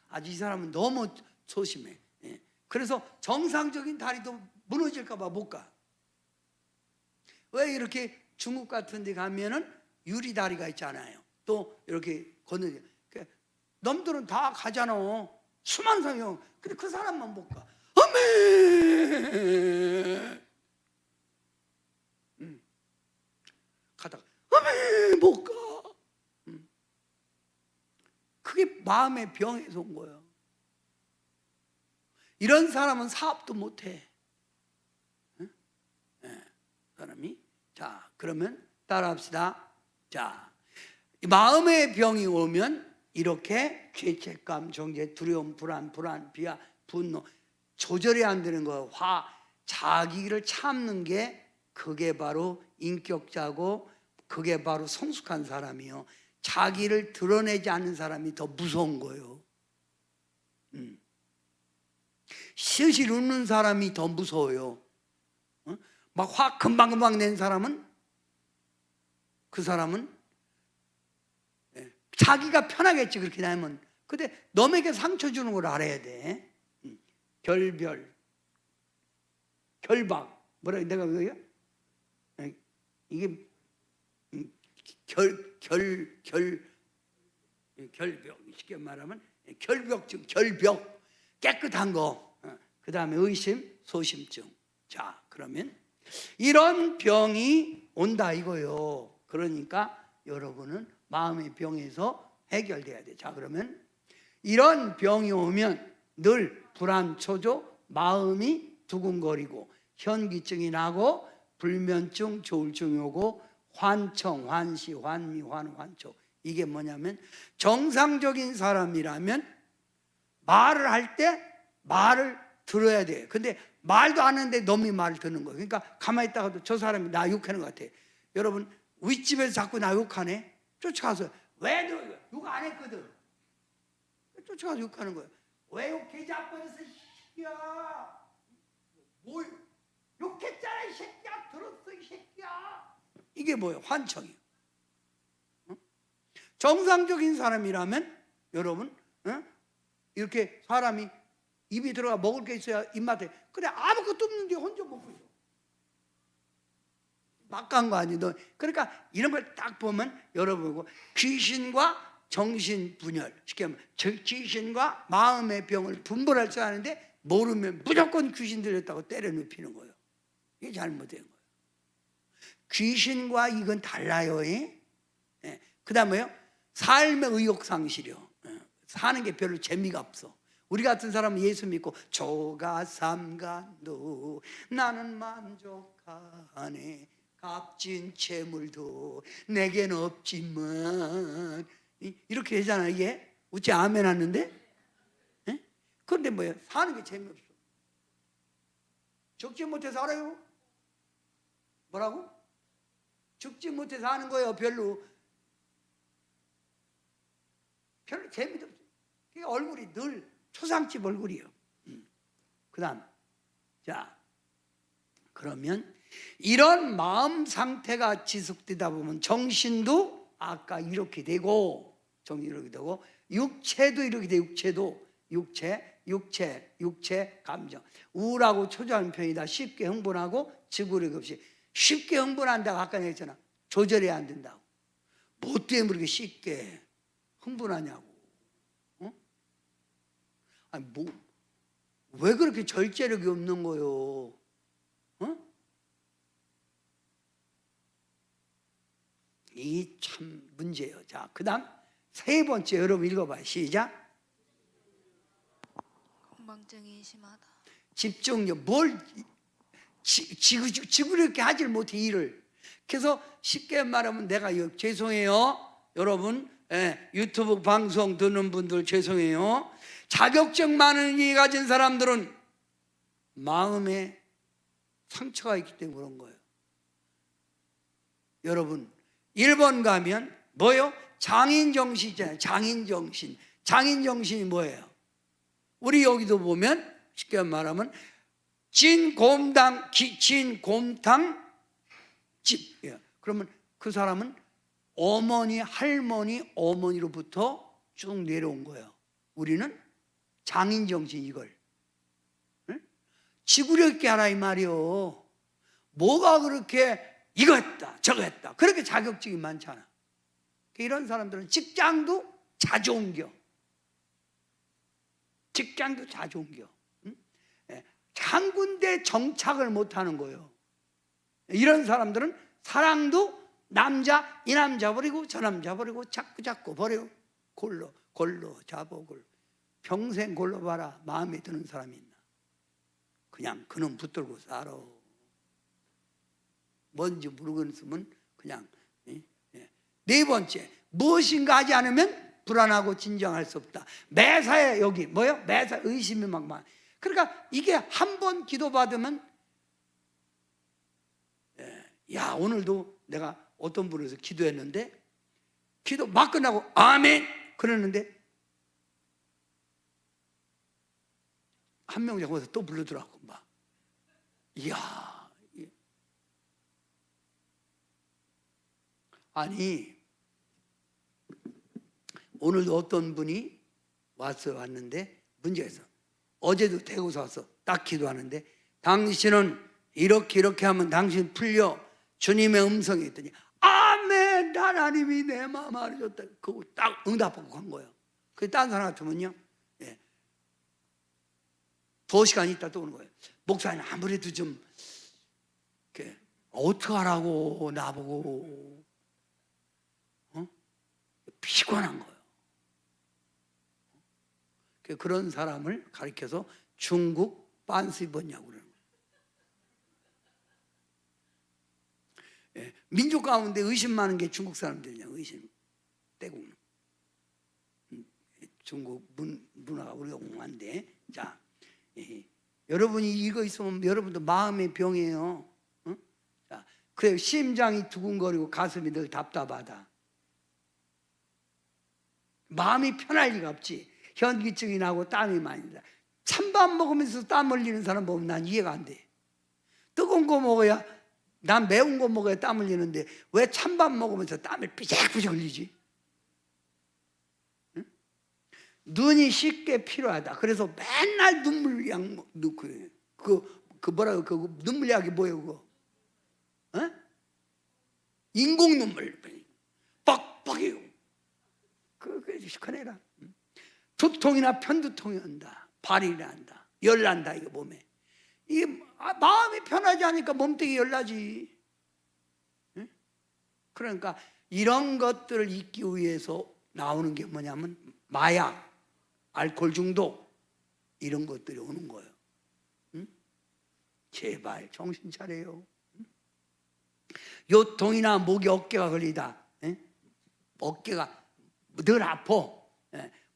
[SPEAKER 1] 아주 이 사람은 너무 소심해. 예. 그래서 정상적인 다리도 무너질까 봐 못 가. 왜 이렇게 중국 같은 데 가면은 유리다리가 있잖아요. 또 이렇게 걷는 놈들은 다 가잖아. 수많은 사람이. 근데 그 사람만 못 가. 아멘. 가다가 아멘 못 가. 그게 마음의 병에서 온 거예요. 이런 사람은 사업도 못 해. 사람이. 자, 그러면 따라합시다. 자, 마음의 병이 오면 이렇게 죄책감, 정죄, 두려움, 불안, 비하, 분노 조절이 안 되는 거예요. 자기를 참는 게 그게 바로 인격자고 그게 바로 성숙한 사람이요. 자기를 드러내지 않는 사람이 더 무서운 거예요. 실실 웃는 사람이 더 무서워요. 막 화 금방금방 낸 사람은 그 사람은 자기가 편하겠지 그렇게 되면. 근데 너에게 상처 주는 걸 알아야 돼. 결박 뭐라 내가 그거야? 이게 결벽 쉽게 말하면 결벽증, 결벽 깨끗한 거. 그 다음에 의심, 소심증. 자, 그러면 이런 병이 온다 이거요. 그러니까 여러분은 마음의 병에서 해결돼야 돼. 자, 그러면 이런 병이 오면 늘 불안, 초조, 마음이 두근거리고 현기증이 나고 불면증, 조울증이 오고 환청, 환시, 환미, 환초. 이게 뭐냐면 정상적인 사람이라면 말을 할 때 말을 들어야 돼. 근데 말도 안 하는데 놈이 말을 듣는 거예요. 그러니까 가만히 있다가도 저 사람이 나 욕하는 것 같아. 여러분 윗집에서 자꾸 나 욕하네. 쫓아가서 왜 너 욕 안 했거든. 쫓아가서 욕하는 거예요. 왜 욕해 자빠졌어 이 새끼야. 뭘 욕했잖아 이 새끼야. 들었어 이 새끼야. 이게 뭐예요? 환청이에요. 정상적인 사람이라면 여러분 이렇게 사람이 입이 들어가 먹을 게 있어야 입맛에. 근데 아무것도 없는데 혼자 먹고 있어. 막 간 거 아니 너. 그러니까 이런 걸 딱 보면 여러분 귀신과 정신분열 쉽게 말하면 귀신과 마음의 병을 분별할 줄 아는데 모르면 무조건 귀신 들렸다고 때려 눕히는 거예요. 이게 잘못된 거예요. 귀신과 이건 달라요. 그 다음에요 삶의 의욕상실이요. 사는 게 별로 재미가 없어. 우리 같은 사람은 예수 믿고 조가 삼간도 나는 만족하네. 값진 재물도 내겐 없지만 이렇게 되잖아. 이게 어찌 아멘 하는데? 그런데 뭐예요? 사는 게 재미없어. 적지 못해 살아요. 뭐라고? 적지 못해 사는 거예요. 별로 재미도 없어. 그러니까 얼굴이 늘 초상집 얼굴이에요. 그 다음 자 그러면 이런 마음 상태가 지속되다 보면 정신도 아까 이렇게 되고 정신 이렇게 되고 육체도 이렇게 돼. 육체 감정 우울하고 초조한 편이다. 쉽게 흥분하고 지구력 없이. 쉽게 흥분한다고 아까 얘기했잖아. 조절이 안 된다고. 뭐 때문에 그렇게 쉽게 흥분하냐고. 아니 뭐 왜 그렇게 절제력이 없는 거요? 이 참 문제예요. 자, 그다음 세 번째 여러분 읽어봐요. 시작.
[SPEAKER 2] 건망증이 심하다.
[SPEAKER 1] 집중력. 뭘 지구력게 하질 못해 일을. 그래서 쉽게 말하면 내가 죄송해요. 여러분 유튜브 방송 듣는 분들 죄송해요. 자격증 많은 이 가진 사람들은 마음에 상처가 있기 때문에 그런 거예요. 여러분 1번 가면 뭐예요? 장인정신 있잖아요. 장인정신. 장인정신이 뭐예요? 우리 여기도 보면 쉽게 말하면 진곰탕 집. 그러면 그 사람은 어머니, 할머니, 어머니로부터 쭉 내려온 거예요. 우리는 장인정신 이걸. 응? 지구력 있게 하라 이 말이요. 뭐가 그렇게 이거 했다 저거 했다 그렇게 자격증이 많잖아. 이런 사람들은 직장도 자주 옮겨. 직장도 자주 옮겨. 응? 한 군데 정착을 못하는 거예요. 이런 사람들은 사랑도 남자 이 남자 버리고 저 남자 버리고 자꾸 버리고 골로 자복을 평생 골로 봐라. 마음에 드는 사람이 있나? 그냥 그놈 붙들고 살아. 뭔지 모르겠으면 그냥. 네 번째, 무엇인가 하지 않으면 불안하고 진정할 수 없다. 매사에 여기 뭐요? 매사 의심이 막 많아. 그러니까 이게 한 번 기도받으면 야 오늘도 내가 어떤 분에서 기도했는데 기도 막 끝나고 아멘 그러는데 한 명 잡아서 또 부르더라고. 막 이야. 아니 오늘도 어떤 분이 왔는데 문제가 있어. 어제도 대구서 왔어. 딱 기도하는데 당신은 이렇게 하면 당신 풀려 주님의 음성이 있더니 아멘 하나님이 내 마음 알아줬다. 그거 딱 응답하고 간 거예요. 그게 딴 사람 같으면요 2시간 있다 또 오는 거예요. 목사님 아무래도 좀 어떡하라고 나보고 피곤한 거예요. 그런 사람을 가리켜서 중국 빤스이번냐고 그러는 거예요. 민족 가운데 의심 많은 게 중국 사람들이냐. 의심 떼국는 중국 문화가 우리가 공한데. 자, 여러분이 이거 있으면 여러분도 마음의 병이에요. 응? 자, 그래요. 심장이 두근거리고 가슴이 늘 답답하다. 마음이 편할 리가 없지. 현기증이 나고 땀이 많이 나. 찬밥 먹으면서 땀 흘리는 사람 보면 난 이해가 안 돼. 뜨거운 거 먹어야, 난 매운 거 먹어야 땀 흘리는데 왜 찬밥 먹으면서 땀을 삐작삐작 흘리지? 응? 눈이 쉽게 필요하다. 그래서 맨날 눈물약 넣고 그 뭐라고 그 눈물약이 뭐예요 그거? 어? 인공 눈물 뻑뻑해요. 그게 시커내라. 두통이나 편두통이 온다. 발이 난다. 열난다. 이거 몸에. 이게 마음이 편하지 않으니까 몸뚱이 열나지. 응? 그러니까 이런 것들을 잊기 위해서 나오는 게 뭐냐면 마약, 알코올 중독 이런 것들이 오는 거예요. 응? 제발 정신 차려요. 응? 요통이나 목이 어깨가 걸리다. 응? 어깨가 늘 아파.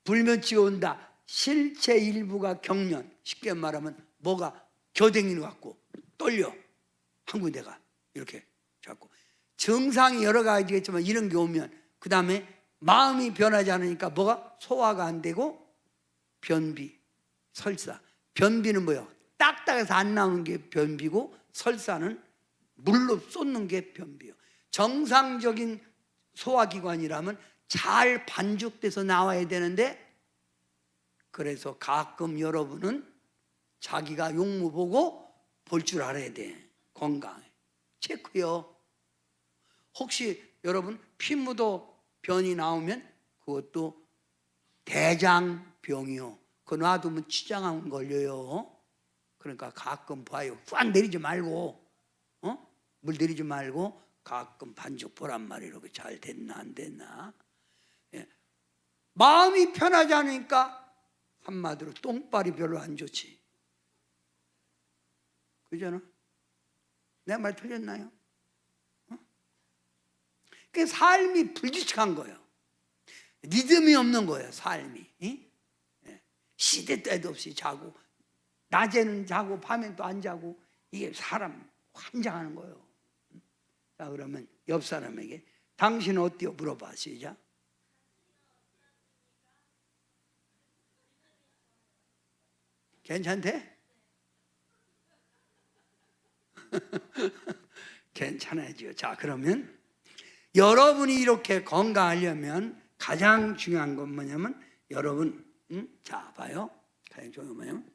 [SPEAKER 1] 불면증이 온다. 실체 일부가 경련. 쉽게 말하면 뭐가 겨댕이는 것 같고 떨려. 한 군데가 이렇게 자꾸. 증상이 여러 가지겠지만 이런 게 오면 그 다음에 마음이 변하지 않으니까 뭐가 소화가 안 되고 변비, 설사. 변비는 뭐예요? 딱딱해서 안 나오는 게 변비고 설사는 물로 쏟는 게 변비예요. 정상적인 소화기관이라면 잘 반죽돼서 나와야 되는데 그래서 가끔 여러분은 자기가 용무 보고 볼 줄 알아야 돼. 건강에 체크요. 혹시 여러분 피무도 변이 나오면 그것도 대장병이요. 그거 놔두면 치장암 걸려요. 그러니까 가끔 봐요. 꽉 내리지 말고 물 내리지 말고 가끔 반죽 보란 말이야. 잘 됐나 안 됐나. 예. 마음이 편하지 않으니까 한마디로 똥발이 별로 안 좋지. 그잖아. 내 말 틀렸나요? 그 삶이 불규칙한 거예요. 리듬이 없는 거예요. 삶이. 시대 때도 없이 자고, 낮에는 자고 밤엔 또 안 자고, 이게 사람 환장하는 거예요. 자, 그러면 옆 사람에게 당신은 어때요? 물어봐. 시작. 괜찮대? 괜찮아지요. 자, 그러면 여러분이 이렇게 건강하려면 가장 중요한 건 뭐냐면, 여러분, 자, 봐요. 가장 중요한 건 뭐냐면,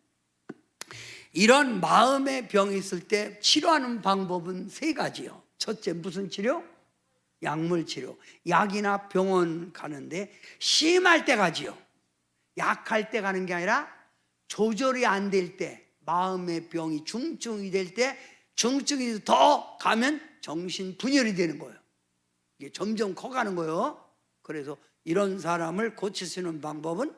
[SPEAKER 1] 이런 마음의 병이 있을 때 치료하는 방법은 세 가지요. 첫째, 무슨 치료? 약물 치료. 약이나 병원 가는데 심할 때 가지요. 약할 때 가는 게 아니라 조절이 안 될 때, 마음의 병이 중증이 될 때, 중증이 더 가면 정신분열이 되는 거예요. 이게 점점 커가는 거예요. 그래서 이런 사람을 고칠 수 있는 방법은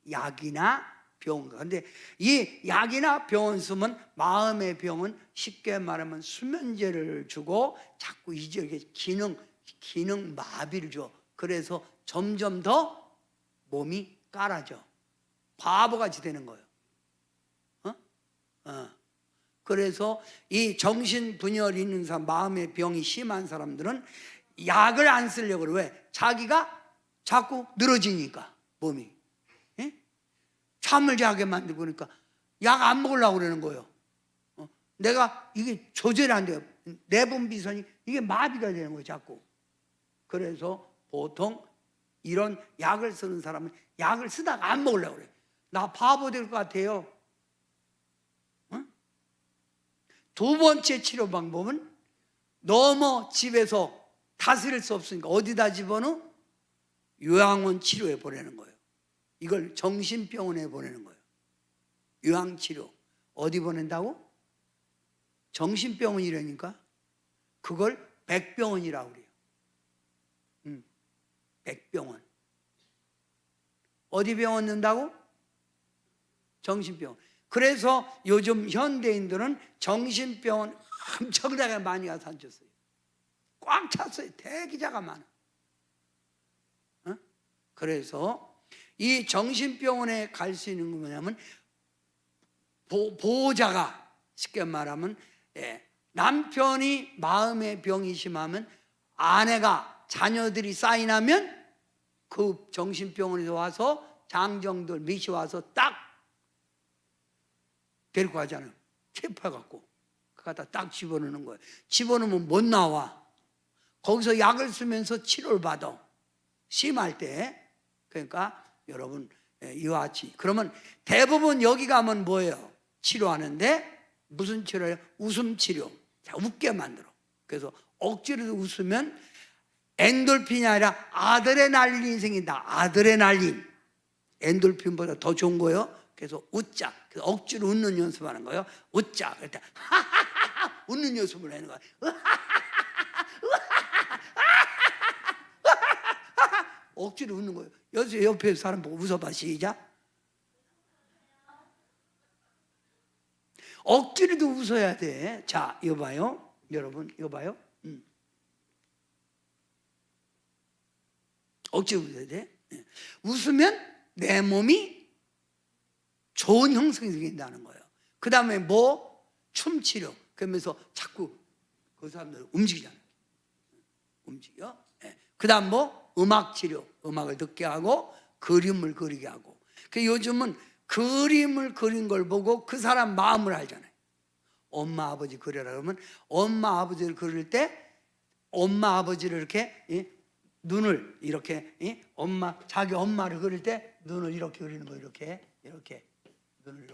[SPEAKER 1] 약이나 병원. 근데 이 약이나 병원 쓰면 마음의 병은 쉽게 말하면 수면제를 주고 자꾸 이제 기능 마비를 줘. 그래서 점점 더 몸이 깔아져. 바보같이 되는 거예요. 그래서 이 정신분열이 있는 사람, 마음의 병이 심한 사람들은 약을 안 쓰려고 그래. 왜? 자기가 자꾸 늘어지니까 몸이. 잠을 자게 만들고 그러니까 약 안 먹으려고 그러는 거예요. 내가 이게 조절이 안 돼요. 내분비선이 이게 마비가 되는 거예요, 자꾸. 그래서 보통 이런 약을 쓰는 사람은 약을 쓰다가 안 먹으려고 그래요. 나 바보 될 것 같아요. 두 번째 치료 방법은 너무 집에서 다스릴 수 없으니까 어디다 집어넣어? 요양원 치료에 보내는 거예요. 이걸 정신병원에 보내는 거예요. 요양치료. 어디 보낸다고? 정신병원이라니까. 그걸 백병원이라고 그래요. 백병원. 어디 병원 넣는다고? 정신병원. 그래서 요즘 현대인들은 정신병원 엄청나게 많이 가서 앉았어요. 꽉 찼어요. 대기자가 많아. 그래서 이 정신병원에 갈 수 있는 건 뭐냐면, 보호자가, 쉽게 말하면 남편이 마음의 병이 심하면 아내가, 자녀들이 사인하면 그 정신병원에서 와서 장정들 몇이 와서 딱 데리고 가잖아요. 체포해갖고 그거 딱 집어넣는 거예요. 집어넣으면 못 나와. 거기서 약을 쓰면서 치료를 받아, 심할 때. 그러니까 여러분, 이와 같이. 그러면 대부분 여기 가면 뭐예요? 치료하는데 무슨 치료예요? 웃음 치료. 자, 웃게 만들어. 그래서 억지로 웃으면 엔돌핀이 아니라 아드레날린이 생긴다. 아드레날린. 엔돌핀보다 더 좋은 거예요. 그래서 웃자. 그래서 억지로 웃는 연습하는 거예요. 웃자. 그럴 때 하하하하 웃는 연습을 하는 거예요. 억지로 웃는 거예요. 옆에 사람 보고 웃어봐. 시작. 억지로도 웃어야 돼. 자, 이거 봐요. 여러분, 이거 봐요. 억지로 웃어야 돼. 웃으면 내 몸이 좋은 형성이 생긴다는 거예요. 그 다음에 뭐? 춤치료. 그러면서 자꾸 그 사람들 움직이잖아요. 움직여. 그 다음 뭐? 음악치료. 음악을 듣게 하고 그림을 그리게 하고. 요즘은 그림을 그린 걸 보고 그 사람 마음을 알잖아요. 엄마 아버지 그려라 그러면 엄마 아버지를 그릴 때 엄마 아버지를 이렇게 눈을 이렇게 자기 엄마를 그릴 때 눈을 이렇게 그리는 거예요. 이렇게 눈을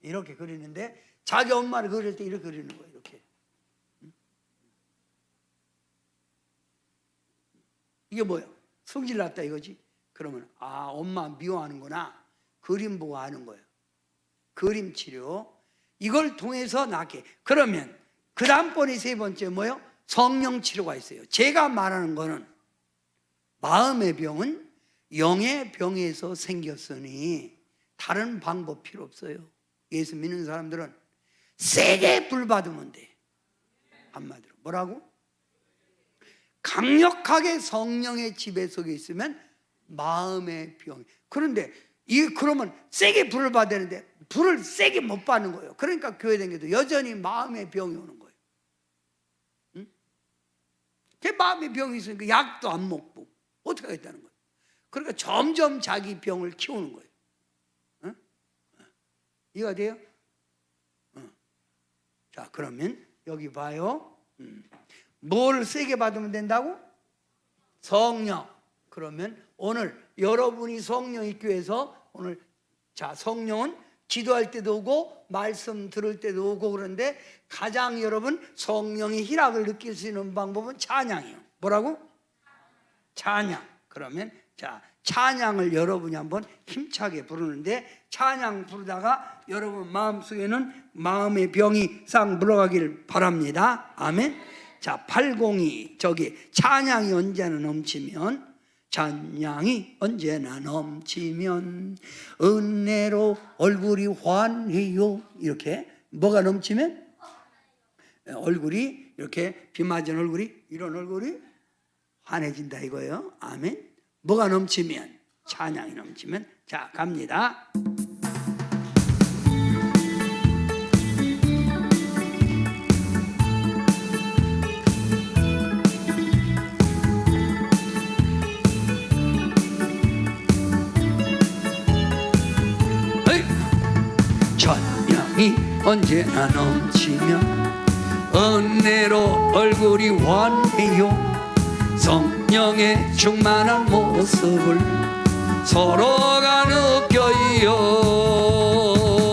[SPEAKER 1] 이렇게 그리는데 자기 엄마를 그릴 때 이렇게 그리는 거예요. 이렇게. 이게 뭐야? 성질 났다 이거지. 그러면 엄마 미워하는구나. 그림 보고 아는 거예요. 그림 치료. 이걸 통해서 낫게. 그러면 그 다음번에 세 번째 뭐요? 성령 치료가 있어요. 제가 말하는 거는 마음의 병은 영의 병에서 생겼으니 다른 방법 필요 없어요. 예수 믿는 사람들은 세게 불 받으면 돼. 한마디로 뭐라고? 강력하게 성령의 지배 속에 있으면 마음의 병. 그런데 그러면 세게 불을 받아야 되는데 불을 세게 못 받는 거예요. 그러니까 교회 다녀도 여전히 마음의 병이 오는 거예요. 응? 그 마음의 병이 있으니까 약도 안 먹고 어떻게 하겠다는 거예요. 그러니까 점점 자기 병을 키우는 거예요. 응? 이해가 돼요? 응. 자, 그러면 여기 봐요. 뭘 세게 받으면 된다고? 성령. 그러면 오늘 여러분이 성령 있교에서 오늘 자, 성령은 기도할 때도 오고 말씀 들을 때도 오고 그런데 가장 여러분 성령의 희락을 느낄 수 있는 방법은 찬양이에요. 뭐라고? 찬양. 그러면 자, 찬양을 여러분이 한번 힘차게 부르는데 찬양 부르다가 여러분 마음속에는 마음의 병이 싹 물러가길 바랍니다. 아멘. 자, 802 저기 찬양이 언제나 넘치면 찬양이 언제나 넘치면 은혜로 얼굴이 환해요. 이렇게 뭐가 넘치면 얼굴이 이렇게 비 맞은 얼굴이 이런 얼굴이 환해진다 이거예요. 아멘. 뭐가 넘치면 찬양이 넘치면 자 갑니다. 찬양이 언제나 넘치면 은혜로 얼굴이 환해요. 성령의 충만한 모습을 서로가 느껴요.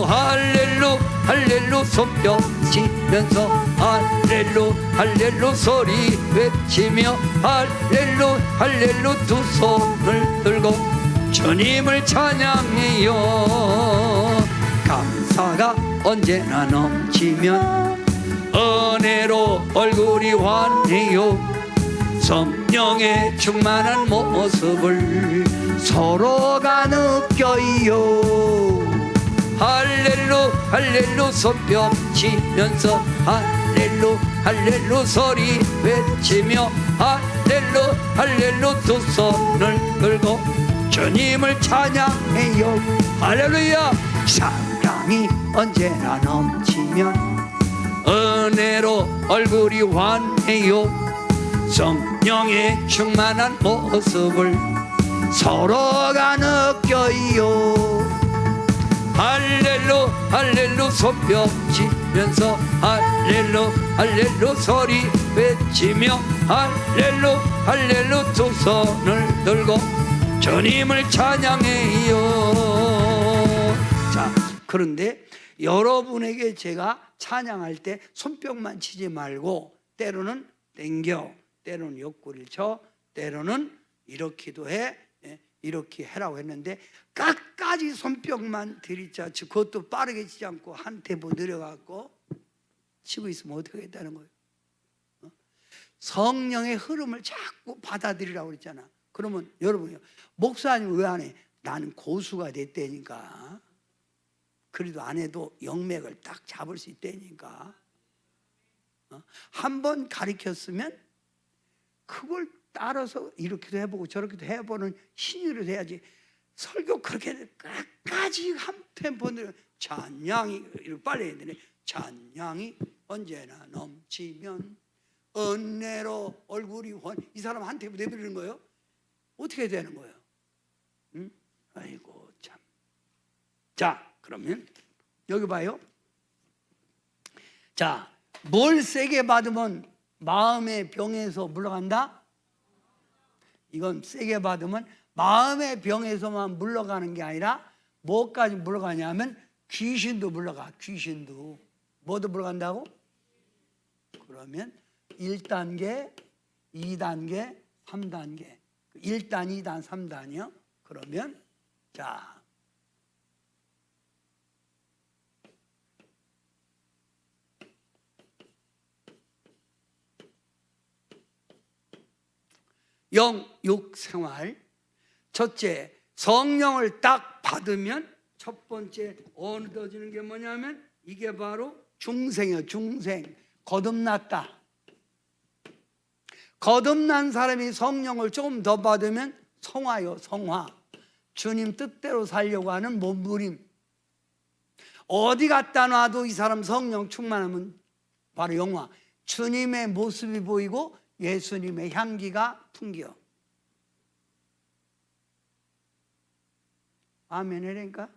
[SPEAKER 1] 할렐루 할렐루 손뼉 치면서 할렐루 할렐루 소리 외치며 할렐루 할렐루 두 손을 들고 주님을 찬양해요. 감사가 언제나 넘치면 은혜로 얼굴이 환해요. 성령의 충만한 모습을 서로가 느껴요. 할렐루 할렐루 손뼉 치면서 할렐루 할렐루 소리 외치며 할렐루 할렐루 두 손을 들고 주님을 찬양해요. 할렐루야. 사랑이 언제나 넘치면 은혜로 얼굴이 환해요. 성령의 충만한 모습을 서로가 느껴요. 할렐루 할렐루 손뼉 치면서 할렐루 할렐루 소리 외치며 할렐루 할렐루 두 손을 들고 주님을 찬양해요. 자, 그런데 여러분에게 제가 찬양할 때 손뼉만 치지 말고 때로는 땡겨, 때로는 옆구리를 쳐, 때로는 이렇게도 해, 이렇게 해라고 했는데 끝까지 손뼉만 들이자 그것도 빠르게 치지 않고 한 템포 느려갖고 치고 있으면 어떻게 하겠다는 거예요? 성령의 흐름을 자꾸 받아들이라고 그랬잖아. 그러면 여러분이요, 목사님 왜 안 해? 나는 고수가 됐다니까. 그래도 안 해도 영맥을 딱 잡을 수 있다니까. 한 번 가르쳤으면 그걸 따라서 이렇게도 해보고 저렇게도 해보는 신유를 해야지. 설교 그렇게 끝까지 한 템포는 찬양이 이렇게 빨리 해야 되네. 찬양이 언제나 넘치면 은혜로 얼굴이 환. 이 사람 한 템포 내버리는 거예요? 어떻게 되는 거예요? 응? 아이고 참. 자, 그러면 여기 봐요. 자, 뭘 세게 받으면 마음의 병에서 물러간다? 이건 세게 받으면 마음의 병에서만 물러가는 게 아니라 뭐까지 물러가냐면 귀신도 물러가. 귀신도. 뭐도 물러간다고? 그러면 1단계, 2단계, 3단계. 1단, 2단, 3단이요. 그러면 자, 영육 생활. 첫째, 성령을 딱 받으면 첫 번째 얻어지는 게 뭐냐면 이게 바로 중생이에요. 중생. 거듭났다. 거듭난 사람이 성령을 조금 더 받으면 성화요. 성화. 주님 뜻대로 살려고 하는 몸부림. 어디 갖다 놔도 이 사람 성령 충만하면 바로 영화. 주님의 모습이 보이고 예수님의 향기가 풍겨. 아멘 해라니까.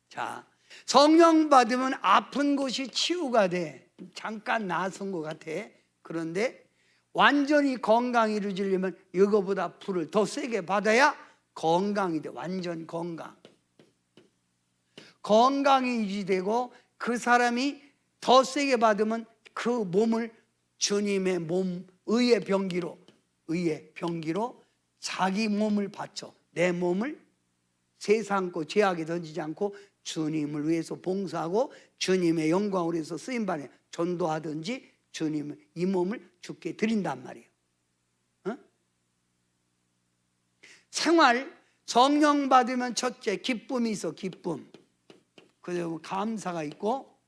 [SPEAKER 1] 자, 성령 받으면 아픈 곳이 치유가 돼. 잠깐 나선 것 같아. 그런데 완전히 건강이 이루어지려면 이거보다 불을 더 세게 받아야 건강이 돼. 완전 건강. 건강이 유지되고 그 사람이 더 세게 받으면 그 몸을 주님의 몸, 의의 병기로 자기 몸을 바쳐. 내 몸을 세상고 죄악에 던지지 않고 주님을 위해서 봉사하고 주님의 영광을 위해서 쓰임받아 전도하든지 주님은 이 몸을 주께 드린단 말이에요. 생활, 성령 받으면 첫째 기쁨이 있어. 기쁨. 그리고 감사가 있고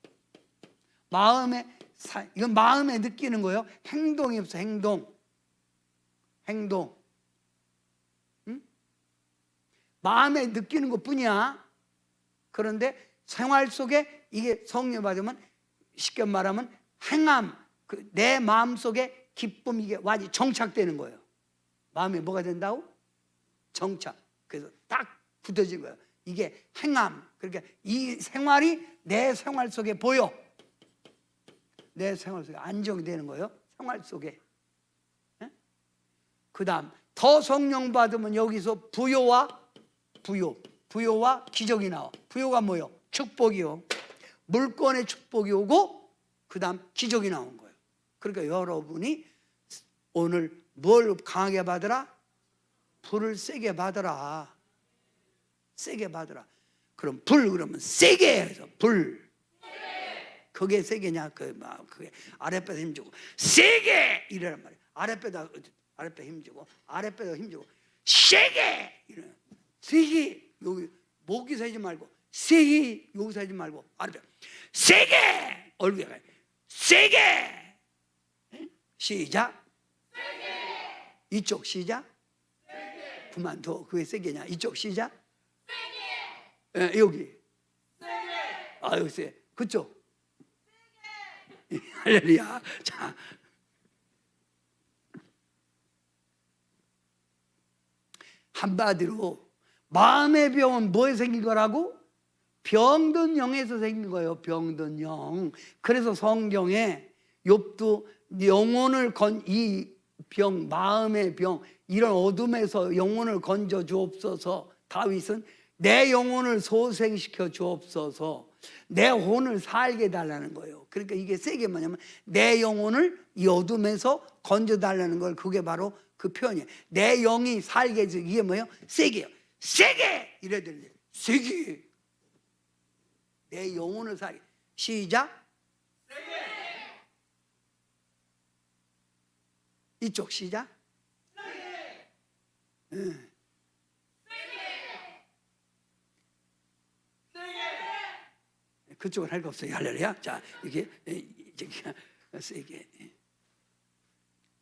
[SPEAKER 1] 이건 마음에 느끼는 거예요. 행동이 없어. 행동. 마음에 느끼는 것뿐이야. 그런데 생활 속에 이게 성령 받으면 쉽게 말하면 행함, 내 마음 속에 기쁨 이게 완전히 정착되는 거예요. 마음에 뭐가 된다고? 정착. 그래서 딱 붙어진 거예요. 이게 행함. 그러니까 이 생활이 내 생활 속에 보여. 내 생활 속에 안정되는 거예요. 생활 속에. 그 다음 더 성령 받으면 여기서 부요와 기적이 나와. 부요가 뭐요? 축복이요. 물권의 축복이 오고 그 다음 기적이 나온 거예요. 그러니까 여러분이 오늘 뭘 강하게 받으라? 불을 세게 받으라. 세게 받으라. 그럼 불 그러면 세게 해서 불. 그게 세게냐? 그게 아랫배도 힘주고 세게 이러란 말이에요. 아랫배 힘주고 아랫배도 힘주고 세게 이래. 세게 여기 목이 세지 말고 세게 여기 세지 말고 아랫배 세게 얼굴에 가요. 세게 시작. 세게. 이쪽 시작. 세게. 그만 둬. 그게 세게냐? 이쪽 시작. 세게. 여기. 세게. 여기 세. 그쪽. 세게. 할렐루야. 자. 한마디로 마음의 병은 뭐에 생긴 거라고? 병든 영에서 생긴 거예요. 병든 영. 그래서 성경에 욥도 영혼을 이 병, 마음의 병, 이런 어둠에서 영혼을 건져 주옵소서. 다윗은 내 영혼을 소생시켜 주옵소서. 내 혼을 살게 해달라는 거예요. 그러니까 이게 세게 뭐냐면 내 영혼을 이 어둠에서 건져 달라는 걸, 그게 바로 그 표현이에요. 내 영이 살게 해서 이게 뭐예요? 세게요. 세게 이래야 되는데 세게. 내 영혼을 살게. 시작. 세게. 이쪽 시작. 세게. 세게. 세게. 그쪽은 할 거 없어요. 할렐루야. 자, 이게 세게.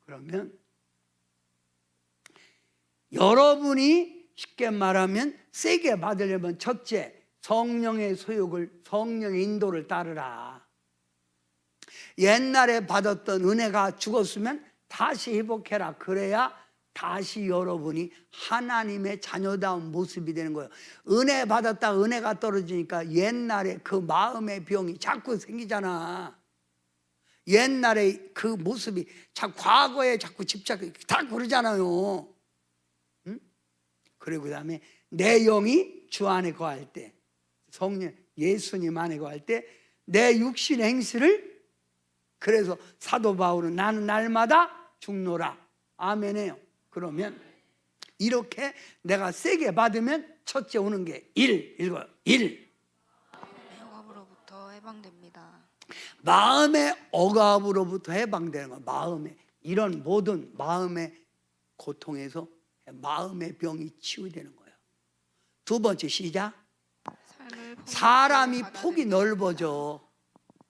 [SPEAKER 1] 그러면 여러분이 쉽게 말하면 세게 받으려면 첫째, 성령의 소욕을, 성령의 인도를 따르라. 옛날에 받았던 은혜가 죽었으면 다시 회복해라. 그래야 다시 여러분이 하나님의 자녀다운 모습이 되는 거예요. 은혜 받았다 은혜가 떨어지니까 옛날에 그 마음의 병이 자꾸 생기잖아. 옛날에 그 모습이 자꾸 과거에 자꾸 집착해 다 그러잖아요. 응? 그리고 그 다음에 내 영이 주 안에 거할 때, 성령 예수님 안에 거할 때 내 육신의 행실을, 그래서 사도 바울은 나는 날마다 죽노라. 아멘해요. 그러면 이렇게 내가 세게 받으면 첫째 오는 게 읽어요.
[SPEAKER 2] 마음의 억압으로부터 해방됩니다.
[SPEAKER 1] 마음의 억압으로부터 해방되는 거야. 마음의 이런 모든 마음의 고통에서 마음의 병이 치유되는 거예요. 두 번째 시작. 사람이 폭이 넓어져.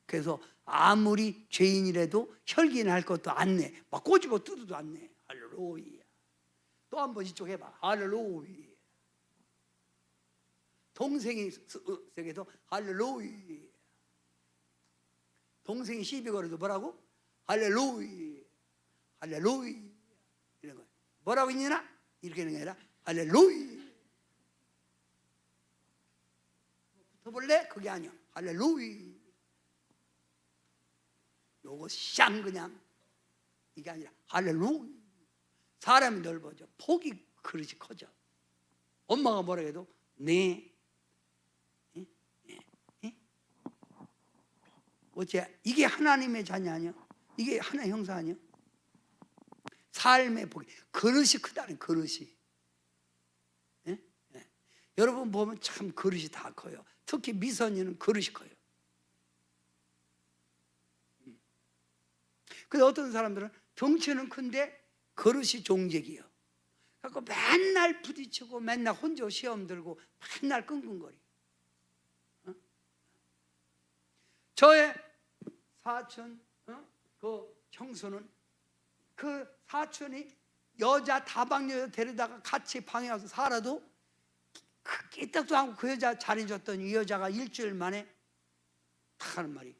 [SPEAKER 1] 그래서 아무리 죄인이라도 혈기날 것도 안 내. 막 꼬집어 뜯어도 안 내. 할렐루야. 또 한 번 이쪽 해봐. 할렐루야. 동생이 세계도 할렐루야. 동생이 시비 걸어도 뭐라고? 할렐루야. 할렐루야. 이런 거. 뭐라고 있냐? 이렇게 하는 게 아니라 할렐루야. 붙어볼래? 그게 아니야. 할렐루야. 요거 쌍 그냥 이게 아니라 할렐루야. 사람이 넓어져. 폭이 그릇이 커져. 엄마가 뭐라 해도 네. 어째 이게 하나님의 자녀 아니야? 이게 하나의 형사 아니야? 삶의 폭이 그릇이 크다는 그릇이. 예? 예. 여러분 보면 참 그릇이 다 커요. 특히 미선이는 그릇이 커요. 근데 어떤 사람들은 덩치는 큰데 그릇이 종직이요. 그래서 맨날 부딪히고 맨날 혼자 시험 들고 맨날 끙끙거려. 저의 사촌, 그 형수는 그 사촌이 여자 다방 여자 데려다가 같이 방에 와서 살아도 끼딱도 않고 그 여자 잘해줬더니 이 여자가 일주일 만에 딱 하는 말이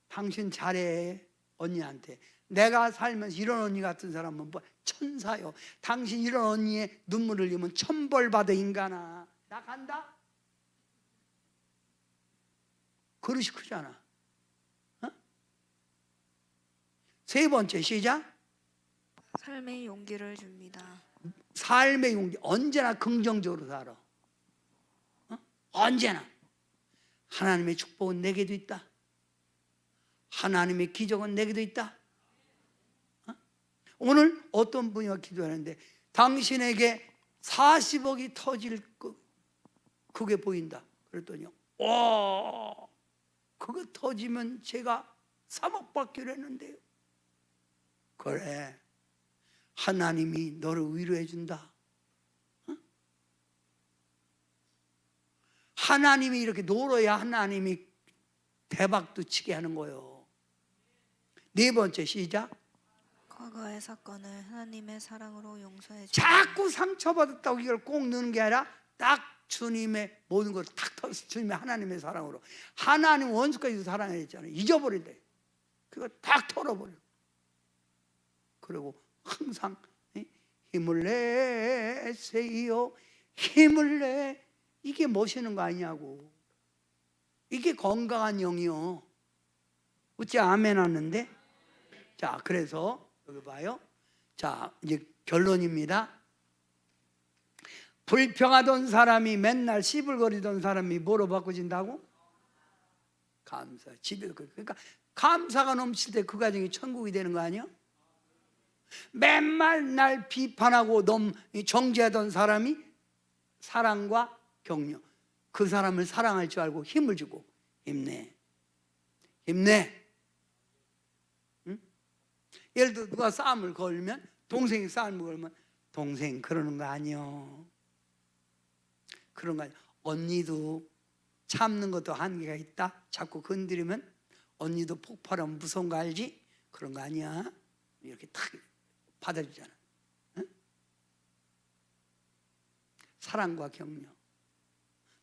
[SPEAKER 1] 당신 잘해 언니한테. 내가 살면서 이런 언니 같은 사람은 뭐 천사요. 당신 이런 언니의 눈물을 흘리면 천벌 받아 인간아. 나 간다. 그릇이 크잖아. 어? 세 번째 시작.
[SPEAKER 2] 삶의 용기를 줍니다.
[SPEAKER 1] 삶의 용기. 언제나 긍정적으로 살아. 어? 언제나 하나님의 축복은 내게도 있다. 하나님의 기적은 내게도 있다. 어? 오늘 어떤 분이 기도하는데 당신에게 40억이 터질 그게 보인다. 그랬더니 와, 그거 터지면 제가 3억 받기로 했는데요. 그래, 하나님이 너를 위로해 준다. 어? 하나님이 이렇게 놀아야 하나님이 대박도 치게 하는 거예요. 네 번째 시작.
[SPEAKER 2] 과거의 사건을 하나님의 사랑으로 용서해 주세요.
[SPEAKER 1] 자꾸 상처받았다고 이걸 꼭 넣는 게 아니라 딱 주님의 모든 걸 탁 털어서 주님의 하나님의 사랑으로. 하나님 원수까지도 사랑해야 했잖아요. 잊어버린대. 그거 탁 털어버려. 그리고 항상 힘을 내세요. 힘을 내. 이게 멋있는 거 아니냐고. 이게 건강한 영이요. 어째 아멘 하는데? 자, 그래서 여기 봐요. 자, 이제 결론입니다. 불평하던 사람이 맨날 시불거리던 사람이 뭐로 바꿔진다고? 감사. 집에서 그러니까 감사가 넘칠 때 그 가정이 천국이 되는 거 아니야? 맨날 날 비판하고 정죄하던 사람이 사랑과 격려. 그 사람을 사랑할 줄 알고 힘을 주고 힘내. 힘내. 응? 예를 들어 누가 싸움을 걸면 동생이 싸움을 걸면 동생 그러는 거 아니요. 그런 거 아니야. 언니도 참는 것도 한계가 있다. 자꾸 건드리면 언니도 폭발하면 무서운 거 알지? 그런 거 아니야. 이렇게 탁 받아주잖아. 응? 사랑과 격려.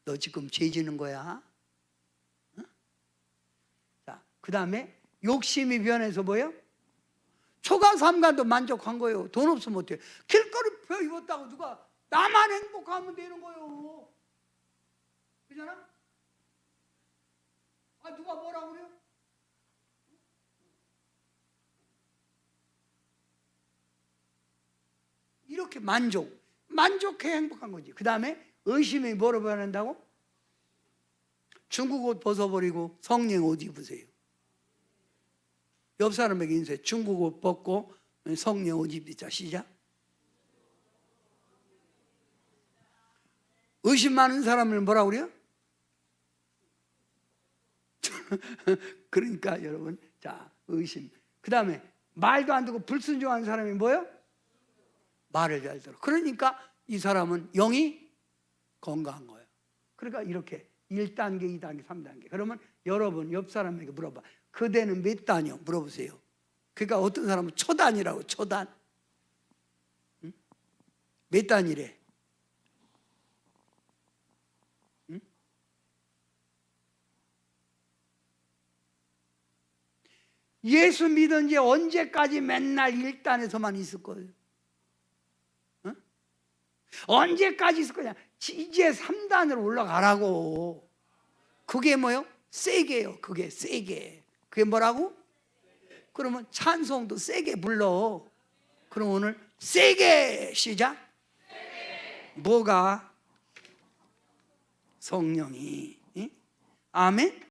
[SPEAKER 1] 너 지금 죄 지는 거야. 응? 자, 그 다음에 욕심이 변해서 뭐예요? 초가 삼간도 만족한 거예요. 돈 없으면 어때요? 길거리 벼 입었다고 누가 나만 행복하면 되는 거예요. 그잖아? 아, 누가 뭐라 그래요? 이렇게 만족해 행복한 거지. 그 다음에 의심이 뭐로 변한다고? 중국 옷 벗어버리고 성령 옷 입으세요. 옆 사람에게 인사해. 중국 옷 벗고 성령 옷 입자. 시작. 의심 많은 사람을 뭐라 그래요? 그러니까 여러분, 자, 의심. 그 다음에 말도 안 듣고 불순종하는 사람이 뭐예요? 말을 잘 들어. 그러니까 이 사람은 영이 건강한 거예요. 그러니까 이렇게 1단계, 2단계, 3단계. 그러면 여러분 옆 사람에게 물어봐. 그대는 몇 단이요? 물어보세요. 그러니까 어떤 사람은 초단이라고. 초단. 응? 몇 단이래? 응? 예수 믿은 지 언제까지 맨날 1단에서만 있을 거예요? 응? 언제까지 있을 거냐? 이제 3단으로 올라가라고. 그게 뭐요? 세게요. 그게 세게. 그게 뭐라고? 그러면 찬송도 세게 불러. 그럼 오늘 세게 시작. 뭐가? 성령이. 응? 아멘.